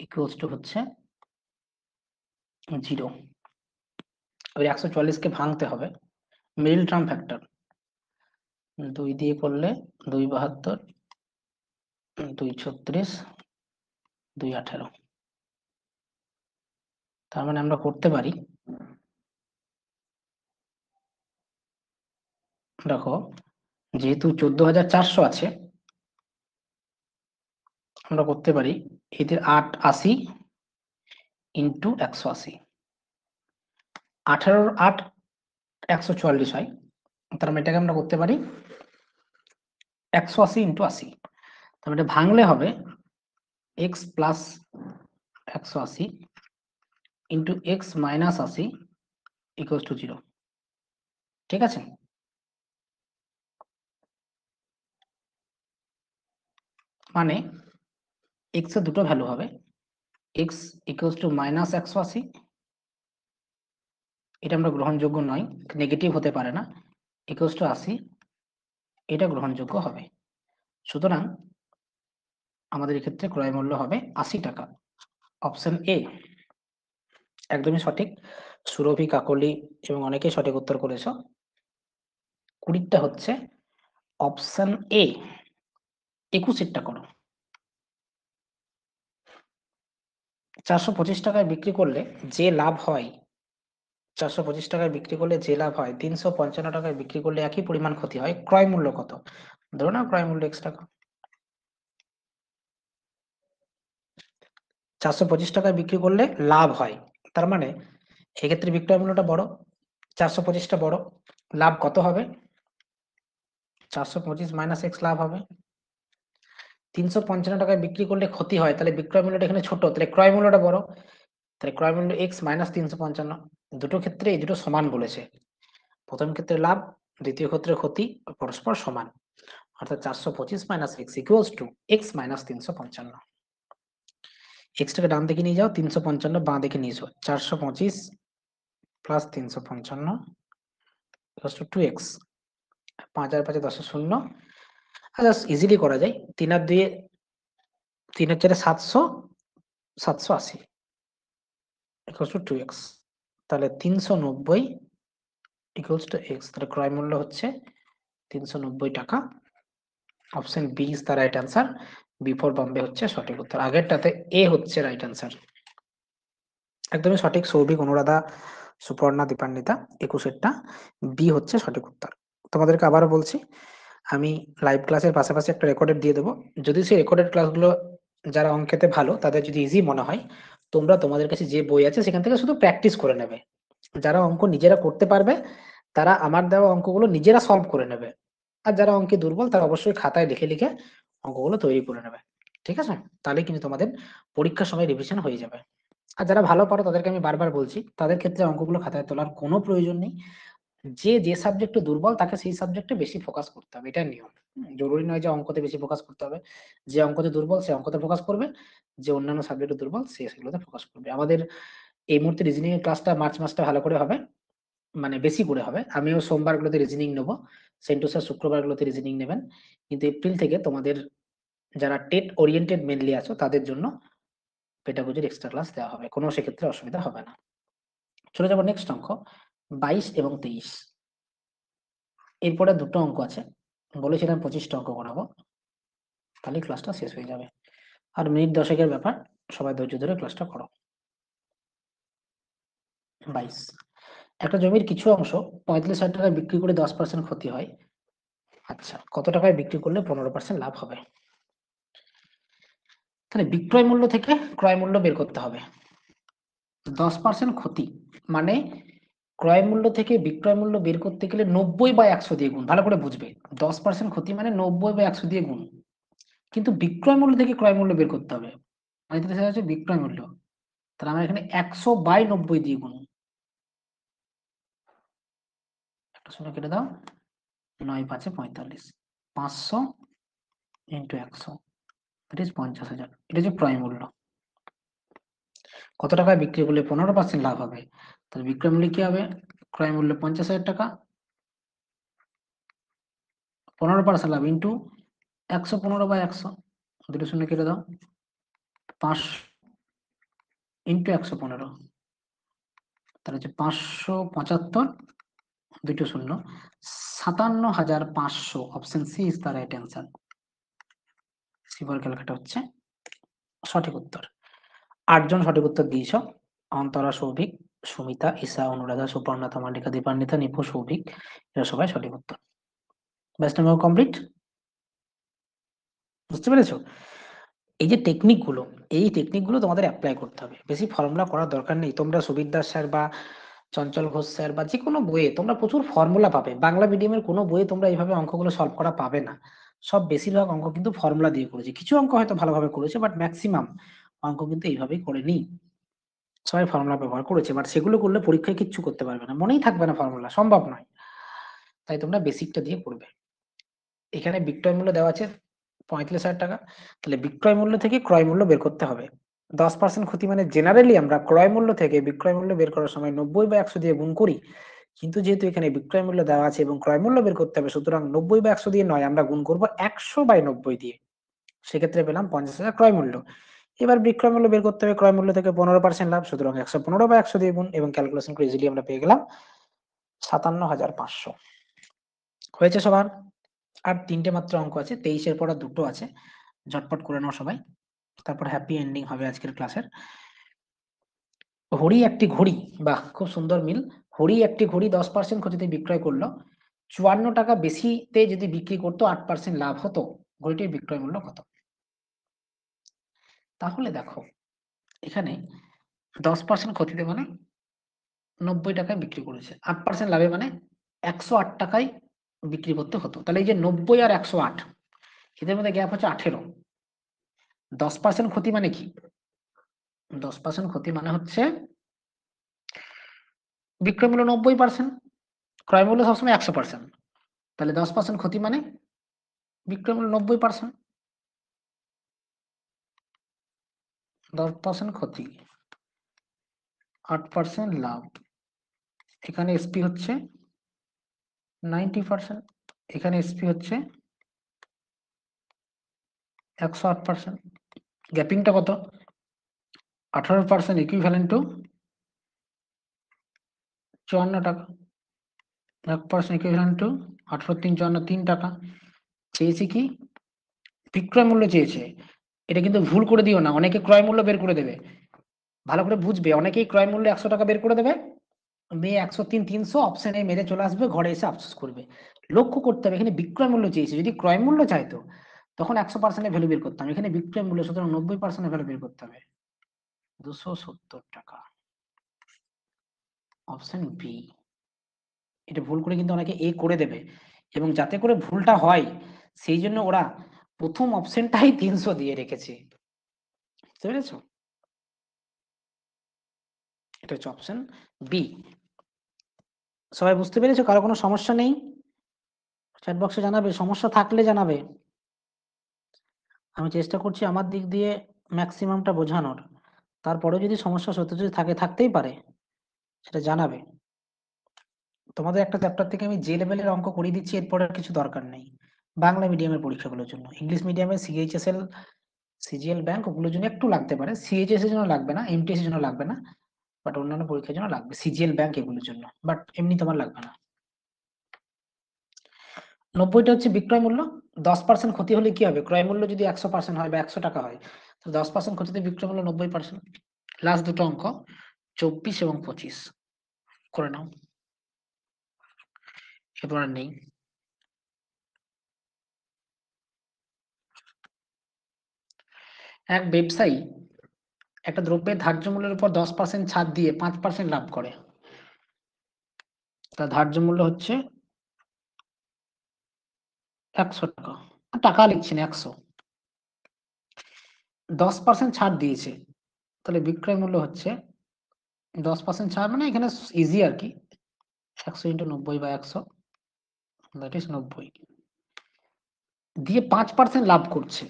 equals to হচ্ছে 0। এবার 144 কে ভাঙতে হবে, মিডল টার্ম ফ্যাক্টর, 2 দিয়ে করলে 2 72, 2 36, 2 18। তার মানে আমরা করতে পারি, দেখো যেহেতু 14,400 আছে, আমরা করতে পারি এদের 880 ইন্টু 180, 18 8 144 হয়, তার মানে এটাকে আমরা করতে পারি 180 ইন্টু 80। তার মানে ভাঙলে হবে x plus 180 into x minus 80 equals to 0। ঠিক আছে, মানে এক্স এর দুটো ভ্যালু হবে, এক্স ইকুয়ালস টু মাইনাস 180, এটা আমরা গ্রহণযোগ্য নয়, নেগেটিভ হতে পারে না, ইকুয়ালস টু 80, এটা গ্রহণযোগ্য হবে। সুতরাং আমাদের এক্ষেত্রে ক্রয় মূল্য হবে 80 টাকা। অপশন এ একদমই সঠিক। সুরভি, কাকলি এবং অনেকেই সঠিক উত্তর করেছ। 20টা হচ্ছে অপশন এ। 21টা করো। 425 টাকায় বিক্রি করলে যে লাভ হয়, 425 টাকায় বিক্রি করলে যে লাভ হয়, 355 টাকায় বিক্রি করলে একই পরিমাণ ক্ষতি হয়, ক্রয় মূল্য কত? ধরো না ক্রয় মূল্য x টাকা। 425 টাকায় বিক্রি করলে লাভ হয়, তার মানে এক্ষেত্রে বিক্রয় মূল্যটা বড়, 425টা বড়, লাভ কত হবে? 425 মাইনাস x লাভ হবে। 355 টাকায় বিক্রি করলে ক্ষতি হয়, তাহলে বিক্রয় মূল্যটা এখানে ছোট, তাহলে ক্রয় মূল্যটা বড়, তাহলে ক্রয় মূল্য x মাইনাস 355। দুটো ক্ষেত্রে এই দুটো সমান বলেছে, প্রথম ক্ষেত্রে লাভ, দ্বিতীয় ক্ষেত্রে ক্ষতি, পরস্পর সমান, অর্থাৎ 425 minus x equals to x minus 355। x টাকে ডান দিকে নিয়ে যাও, 355 বাঁ দিকে নিয়ে যাও, 425 প্লাস 355 ইকুয়ালস টু 2x। 5 আর 5 10 শূন্য, জাস্ট ইজিলি করা যায়, 3 আর 2 3 আর 4 700, 780 ইকুয়ালস টু 2x। তাহলে 390 ইকুয়ালস টু x, তাহলে ক্রয় মূল্য হচ্ছে 390 টাকা। Option B is the right answer. B for Bombay হচ্ছে সঠিক উত্তর। আগেরটাতে এ হচ্ছে রাইট অ্যান্সার। একদমই সঠিক, সৌভিক, অনুরাধা, সুপর্ণা, দীপান্বিতা, 21এরটা বি হচ্ছে সঠিক উত্তর। তোমাদেরকে আবারও বলছি, আমি লাইভ ক্লাসের পাশাপাশি একটা রেকর্ডেড দিয়ে দেবো। যদি সেই রেকর্ডেড ক্লাসগুলো যারা অঙ্কেতে ভালো তাদের যদি ইজি মনে হয়, তোমরা তোমাদের কাছে যে বই আছে সেখান থেকে শুধু প্র্যাকটিস করে নেবে। যারা অঙ্ক নিজেরা করতে পারবে তারা আমার দেওয়া অঙ্কগুলো নিজেরা সলভ করে নেবে, আর যারা অঙ্কে দুর্বল তারা অবশ্যই খাতায় লিখে লিখে অঙ্কগুলো তৈরি করে নেবে। ঠিক আছে? তাহলে কিন্তু তোমাদের পরীক্ষার সময় রিভিশন হয়ে যাবে। আর যারা ভালো পারো তাদেরকে আমি বারবার বলছি, তাদের ক্ষেত্রে অঙ্কগুলো খাতায় তোলার কোনো প্রয়োজন নেই। যে সাবজেক্টে দুর্বল তাকে সেই সাবজেক্টে বেশি ফোকাস করতে হবে, এটা নিয়ম। জরুরি নয় যে অঙ্কতে বেশি ফোকাস করতে হবে। যে অঙ্কতে দুর্বল সে অঙ্কতে ফোকাস করবে, যে অন্যান্য সাবজেক্টে দুর্বল সে সেগুলোতে ফোকাস করবে। আমাদের এই মুহূর্তে রিজনিং এর ক্লাসটা মার্চ মাসটা ভালো করে হবে, মানে বেশি করে হবে। আমিও সোমবারগুলোতে রিজনিং নেবো, সেন্টু স্যার শুক্রবারগুলোতে রিজনিং নেবেন। কিন্তু এপ্রিল থেকে তোমাদের যারা টেট ওরিয়েন্টেড মেনলি আছো তাদের জন্য পেডাগোজির এক্সট্রা ক্লাস দেওয়া হবে, কোনো সেক্ষেত্রে অসুবিধা হবে না। চলে যাবো নেক্সট অঙ্ক, 22 এবং 23। এরপরে দুটো অঙ্ক আছে, বলেছিলাম 25টা অঙ্ক করাবো, তাহলে ক্লাসটা শেষ হয়ে যাবে। আর মিনিট 10 ব্যাপার, সবাই ধৈর্য ধরে ক্লাসটা করো। 22, একটা জমির কিছু অংশ 45,000 টাকায় বিক্রি করে 10% ক্ষতি হয়। আচ্ছা, কত টাকায় বিক্রি করলে 15% লাভ হবে? তাহলে বিক্রয় মূল্য থেকে ক্রয় মূল্য বের করতে হবে। 10% ক্ষতি মানে ক্রয় মূল্য থেকে বিক্রয় মূল্য বের করতে গেলে 90 বা 100 দিয়ে গুণ, ভালো করে বুঝবে। 10% ক্ষতি মানে 90 বা 100 দিয়ে গুণ, কিন্তু বিক্রয় মূল্য থেকে ক্রয় মূল্য বের করতে হবে, মানে সেটা হচ্ছে বিক্রয় মূল্য। তাহলে আমরা এখানে 100 বাই 90 দিয়ে গুণ, একটা শূন্য কেটে দাও, 9 5 45, 500 ইন্টু 100, দ্যাট ইজ 50,000। এটা হচ্ছে ক্রয় মূল্য। কত টাকায় বিক্রি করলে 15% লাভ হবে? তাহলে বিক্রয় মূল্য কি হবে? ক্রয় মূল্য 50,000 টাকা, 15% লাভ ইন্টু 115 বাই 100, দুটো শূন্য কেটে দাও, 5 ইন্টু 115, তাহলে হচ্ছে 575, দুটো শূন্য, 57,500। Option C is the right answer. সিম্বল ক্যালকুলেটর হচ্ছে সঠিক উত্তর। 8 জন সঠিক উত্তর দিয়েছ, অন্তরা, সৌভিক, সুমিতা, ঈশা, অনুরাধা, সুপর্ণা, তমালিকা, দীপান্বিতা, নিপু, সৌভিক, এরা সবাই সঠিক উত্তর। Batch number complete. বুঝতে পেরেছো? এই যে টেকনিকগুলো, এই টেকনিকগুলো তোমাদের অ্যাপ্লাই করতে হবে, বেশি ফর্মুলা করার দরকার নেই। তোমরা সুবির দাস স্যার বা চঞ্চল ঘোষ স্যার বা যে কোনো বইয়ে তোমরা প্রচুর ফর্মুলা পাবে, বাংলা মিডিয়ামের কোনো বইয়ে তোমরা এইভাবে অঙ্কগুলো সলভ করা পাবে না। সব বেশিরভাগ অঙ্ক কিন্তু ফর্মুলা দিয়ে করেছে, কিছু অঙ্ক হয়তো ভালোভাবে করেছে, বাট ম্যাক্সিমাম অঙ্ক কিন্তু এইভাবেই করেনি, সবাই ফর্মুলা ব্যবহার করেছে। বাট সেগুলো করলে পরীক্ষায় কিচ্ছু করতে পারবে না, মনেই থাকবে না, ফর্মুলা সম্ভব নয়। তাই তোমরা বেসিকটা দিয়ে করবে। এখানে বিক্রয় মূল্য দেওয়া আছে 35,000 টাকা। তাহলে বিক্রয় মূল্য থেকে ক্রয় মূল্য বের করতে হবে। 10% ক্ষতি মানে জেনারেলি আমরা ক্রয় মূল্য থেকে বিক্রয় মূল্য বের করার সময় 90/100 দিয়ে গুণ করি। কিন্তু যেহেতু এখানে বিক্রয় মূল্য দেওয়া আছে এবং ক্রয় মূল্য বের করতে হবে, সুতরাং 90/100 দিয়ে নয়, আমরা গুণ করব 100/90 দিয়ে। সেক্ষেত্রে পেলাম 50,000 ক্রয় মূল্য। এবার বিক্রয় মূল্য বের করতে হবে, ক্রয় মূল্য থেকে 15% লাভ, সুতরাং 115/100 দিয়ে গুণ এবং ক্যালকুলেশন করে ইজিলি আমরা পেয়ে গেলাম 57,500। হয়েছে সবার? আর ৩টে মাত্র অঙ্ক আছে, 23 এর পর আর 2টো আছে। ঝটপট করে নাও সবাই, তারপর হ্যাপি এন্ডিং হবে আজকের ক্লাসের। হরি একটি ঘড়ি, বাহ খুব সুন্দর মিল। হরি একটি ঘড়ি 10% ক্ষতিতে বিক্রয় করলো, 54 টাকা বেশিতে যদি বিক্রি করতো 8% লাভ হতো, ঘড়িটির বিক্রয় মূল্য কত? তাহলে দেখো এখানে 10% ক্ষতিতে মানে 90 টাকায় বিক্রি করেছে, 8% লাভে মানে 108 টাকায় বিক্রি করতে হতো। তাহলে এই যে 90 আর 108, এদের মধ্যে গ্যাপ হচ্ছে 18। 10% ক্ষতি মানে কি? 10% ক্ষতি মানে হচ্ছে বিক্রয় মূল্য 90%, ক্রয় মূল্য সবসময় 100%। তাহলে 10% ক্ষতি মানে বিক্রয় মূল্য 90%। 10% ক্ষতি, 8% লাভ। এখানে এসপি হচ্ছে 90%, এখানে এসপি হচ্ছে 108%। গ্যাপিংটা কত? 18% ইকুইভ্যালেন্ট টু 54 টাকা। 1% ইকুইভ্যালেন্ট টু 18 3 54, 3 টাকা। চেয়েছি কি? বিক্রয় মূল্য চেয়েছে। এটা কিন্তু ভুল করে দিও না, অনেকে ক্রয় মূল্য বের করে দেবে। ভালো করে বুঝবে, অনেকেই ক্রয় মূল্য 100 টাকা বের করে দেবে, মেয়ে 103 300 অপশনে মেরে চলে আসবে, ঘরে এসে আফসোস করবে। লক্ষ্য করতে হবে এখানে বিক্রয় মূল্য চেয়েছে, যদি ক্রয় মূল্য চাইতো তখন 100% ভ্যালু বের করতাম, এখানে বিক্রয় মূল্য, সুতরাং 90% ভ্যালু বের করতে হবে। 270 টাকা, অপশন বি। এটা ভুল করে কিন্তু অনেকে এ করে দেবে, এবং যাতে করে ভুলটা হয় সেই জন্য ওরা প্রথম অপশনটাই 300 দিয়ে রেখেছে। বুঝতে পেরেছো? এটা হচ্ছে অপশন বি। সবাই বুঝতে পেরেছো? কারো কোনো সমস্যা নেই? চ্যাট বক্সে জানাবে, সমস্যা থাকলে জানাবে। আমি চেষ্টা করছি আমার দিক দিয়ে ম্যাক্সিমামটা বোঝানোর। তারপরেও যদি সমস্যা সত্যি যদি থাকে, থাকতেই পারে, সেটা জানাবে। তোমাদের একটা চ্যাপ্টার থেকে আমি যে লেভেলের অঙ্ক করিয়ে দিচ্ছি, এরপরে আর কিছু দরকার নেই বাংলা মিডিয়ামের পরীক্ষাগুলোর জন্য। ইংলিশ মিডিয়ামে সিএইচএসএল, সিজিএল ব্যাংক ওগুলোর জন্য একটু লাগতে পারে, সিএইচএস এর জন্য লাগবে না, এমটিএস এর জন্য লাগবে না, বাট অন্যান্য পরীক্ষার জন্য লাগবে, সিজিএল ব্যাংক এগুলোর জন্য, বাট এমনি তোমার লাগবে না। 90টা হচ্ছে বিক্রয় মূল্য। 10% ক্ষতি হলে কি হবে? ক্রয় মূল্য যদি 100% হয় বা 100 টাকা হয়, তো 10% ক্ষতিতে বিক্রয় মূল্য 90%। লাস্ট দুটো অঙ্ক 24 এবং 25 করে নাও, এরপর আর নেই। এক ব্যবসায়ী একটা দ্রব্যের ধার্য মূল্যের উপর 10% ছাড় দিয়ে 5% লাভ করে। তার ধার্য মূল্য হচ্ছে 100 টাকা, টাকা লিখছি না, 100। 10% ছাড় দিয়েছে, তাহলে বিক্রয় মূল্য হচ্ছে 10% ছাড় মানে এখানে ইজি আর কি, 100 ইন্টু 90/100, দ্যাট ইজ 90 দিয়ে 5% লাভ করছে।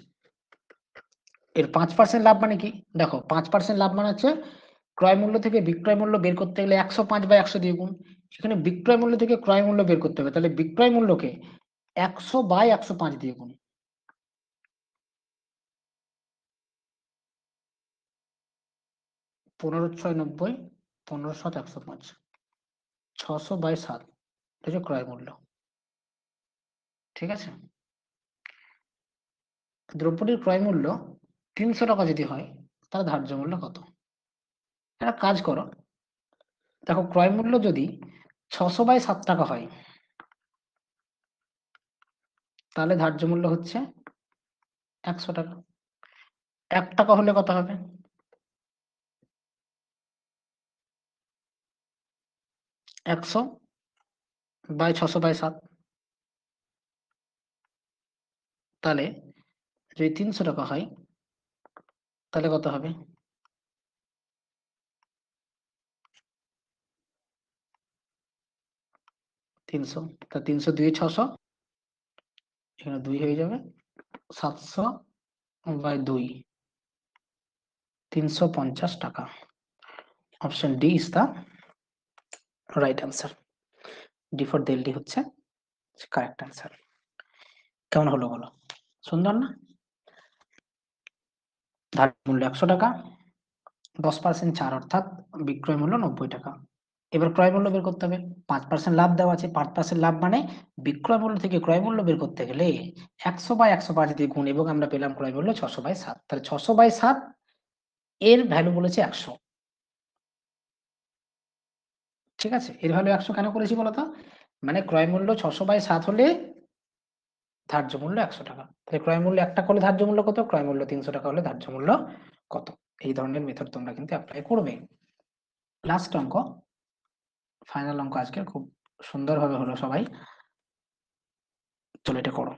এর 5% লাভ মানে কি? দেখো 5% লাভ মানে হচ্ছে ক্রয় মূল্য থেকে বিক্রয় মূল্য বের করতে গেলে 105/100 দিয়ে গুণ। এখানে বিক্রয় মূল্য থেকে ক্রয় মূল্য বের করতে হবে, তাহলে বিক্রয় মূল্যকে 100/105 দিয়ে গুণ। 15×6 = 90, 15×7 = 105, 600/7, এটা হচ্ছে ক্রয় মূল্য। ঠিক আছে? দ্রব্যটির ক্রয় মূল্য 300 টাকা যদি হয়, তার ধার্য মূল্য কত? একটা কাজ করো, দেখো ক্রয় মূল্য যদি 600/7 টাকা হয়, তাহলে ধার্য মূল্য হচ্ছে 100 টাকা। 1 টাকা হলে কত হবে? 100/600/7, তাহলে যদি 300 টাকা হয় তাহলে কত হবে? 300, তা 300 2 600, এখানে 2 হয়ে যাবে, 700/2 350 টাকা। Option D is the right answer. D for Delhi হচ্ছে কারেক্ট অ্যান্সার। কেমন হলো বলো? সুন্দর না? ধার্য মূল্য 100 টাকা, 10% ছাড় অর্থাৎ বিক্রয় মূল্য 90 টাকা। এবার ক্রয় মূল্য বের করতে হবে। 5% লাভ দেওয়া আছে, 5% লাভ মানে বিক্রয় মূল্য থেকে ক্রয় মূল্য বের করতে গেলে 100/105 দিয়ে গুণ, এবং আমরা পেলাম ক্রয় মূল্য 600/7। তাহলে 600/7 এর ভ্যালু বলেছে 100। ঠিক আছে, এর ভ্যালু 100 কেন করেছি বলতো? মানে ক্রয় মূল্য 600/7 হলে ধার্য মূল্য 100 টাকা। তাহলে ক্রয় মূল্য 1 টাকা হলে ধার্য মূল্য কত? ক্রয় মূল্য 300 টাকা হলে ধার্য মূল্য কত? এই ধরনের মেথড তোমরা কিন্তু অ্যাপ্লাই করবে। লাস্ট অঙ্ক, ফাইনাল অঙ্ক আজকে খুব সুন্দরভাবে হলো সবাই। চলো এটা করো।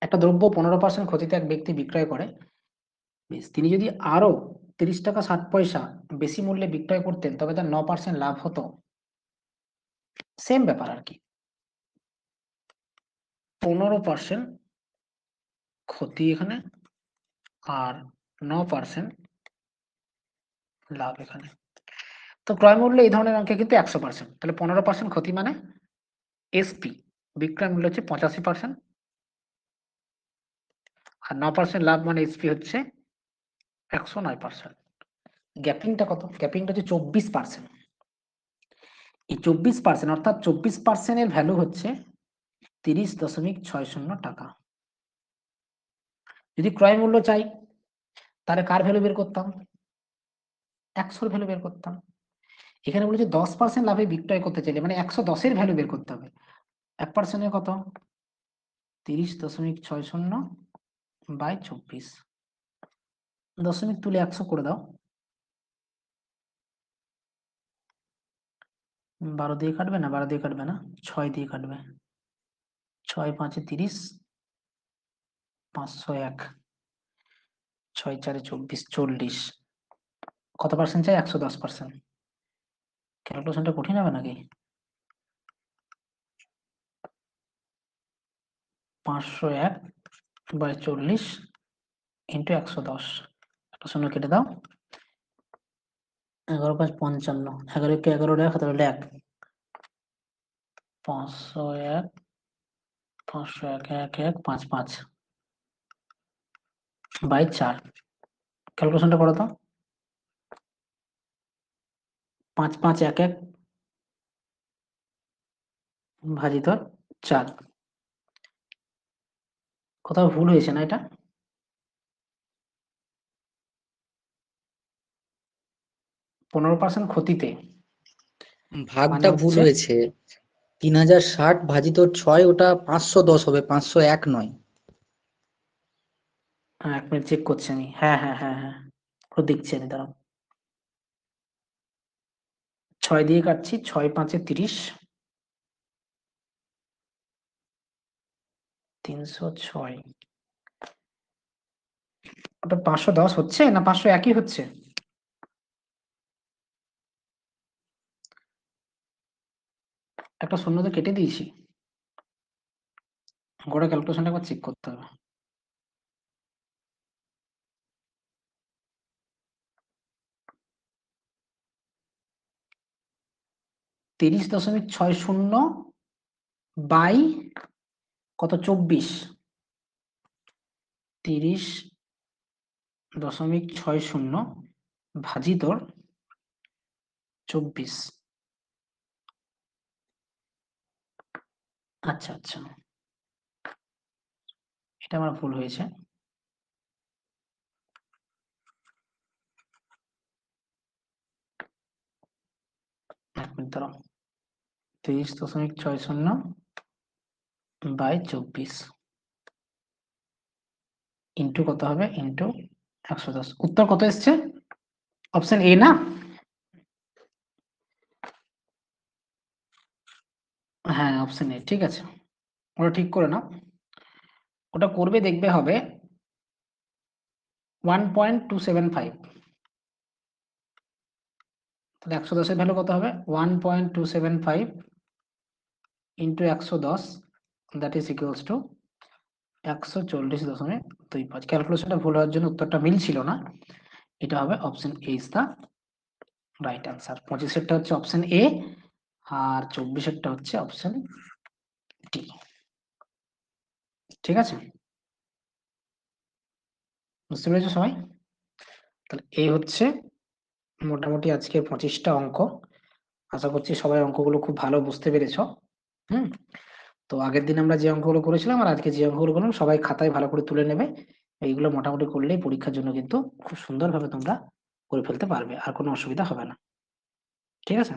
একটা দ্রব্য 15% ক্ষতিতে এক ব্যক্তি বিক্রয় করে। বেশ, তিনি যদি আরো 30 টাকা 60 পয়সা বেশি মূল্যে বিক্রয় করতেন তবে তার 9% লাভ হতো। সেম ব্যাপার আর কি। 15% ক্ষতি এখানে আর 9% লাভ এখানে। তো ক্রয় মূল্য এই ধরনের অঙ্কে কিন্তু 100%। তাহলে 15% ক্ষতি মানে এসপি, বিক্রয় মূল্য হচ্ছে 85%, আর 9% লাভ মানে এসপি হচ্ছে 109%। গ্যাপিংটা কত? গ্যাপিংটা হচ্ছে 24%। এই 24% অর্থাৎ 24% এর ভ্যালু হচ্ছে 30.60 টাকা। যদি ক্রয় মূল্য চাই তাহলে কার ভ্যালু বের করতাম? 100 ভ্যালু বের করতাম। এখানে বলেছে 10% লাভে বিক্রয় করতে চাইলে মানে 110 এর ভ্যালু বের করতে হবে। 1% এর কত? 30.60/24। দশমিক তুলে 100 করে দাও। 12 দিয়ে কাটবে না, 12 দিয়ে কাটবে না, 6 দিয়ে কাটবে। 6 5 30, 501, 6 4 24, 40। কত পার্সেন্ট চাই? 110%। ক্যালকুলেশনটা কঠিন হবে নাকি? 501/40 ইন্টু 110। একটা শূন্য কেটে দাও। 11 5 55, 11 কে 11 লেখ, তাহলে 1 501 501 1 1 5 5 বাই 4। ক্যালকুলেশনটা করো তো। 5 5 1 1 ভাজিত 4। কোথাও ভুল হয়েছে না এটা? 15% ক্ষতিতে মানে ভাগটা ভুল হচ্ছে, হয়েছে। 3060 ভাজিত 6, ওটা 510 হবে, 501 নয়। 1 মিনিট চেক করছি আমি। হ্যাঁ হ্যাঁ হ্যাঁ হ্যাঁ, ওটা দেখছি আমি, দাঁড়াও। 6 দিয়ে কাটছি, 6 5 30, 306। ওটা 510 হচ্ছে না 501ই হচ্ছে? একটা শূন্য তো কেটে দিয়েছি। গোটা ক্যালকুলেশনটা একবার চেক করতে হবে। 30.60 বাই কত? 24। 30.60 ভাজিত 24। আচ্ছা আচ্ছা, এটা আমার ভুল হয়েছে। এক মিনিট দাঁড়াও। 30.60 বাই 24 ইন্টু কত হবে? ইন্টু 110। উত্তর কত এসছে? অপশন এ না? হ্যাঁ অপশন এ, ঠিক আছে। ওটা ঠিক করে নাও। ওটা করবে, দেখবে হবে 1.275। তাহলে 110 এর ভ্যালু কত হবে? 1.275 into 110, that is equals to 140.25। ক্যালকুলেশনটা ভুল হওয়ার জন্য উত্তরটা মিলছিল না। এটা হবে option A is the right answer. 25-এরটা হচ্ছে অপশন এ, আর 24-এরটা হচ্ছে অপশন ডি। ঠিক আছে, বুঝতে পেরেছো সবাই? তাহলে এই হচ্ছে মোটামুটি আজকের 25টা অঙ্ক। আশা করছি সবাই অঙ্কগুলো খুব ভালো বুঝতে পেরেছো। হুম, তো আগের দিন আমরা যে অঙ্কগুলো করেছিলাম আর আজকে যে অঙ্কগুলো করলাম সবাই খাতায় ভালো করে তুলে নেবে। এইগুলো মোটামুটি করলেই পরীক্ষার জন্য কিন্তু খুব সুন্দরভাবে তোমরা করে ফেলতে পারবে, আর কোনো অসুবিধা হবে না। ঠিক আছে,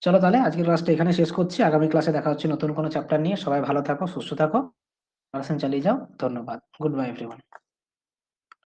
চলো তাহলে আজকের ক্লাসটা এখানে শেষ করছি। আগামী ক্লাসে দেখা হচ্ছে নতুন কোনো চ্যাপ্টার নিয়ে। সবাই ভালো থাকো, সুস্থ থাকো, পড়াশোনা চালিয়ে যাও। ধন্যবাদ। Good bye everyone.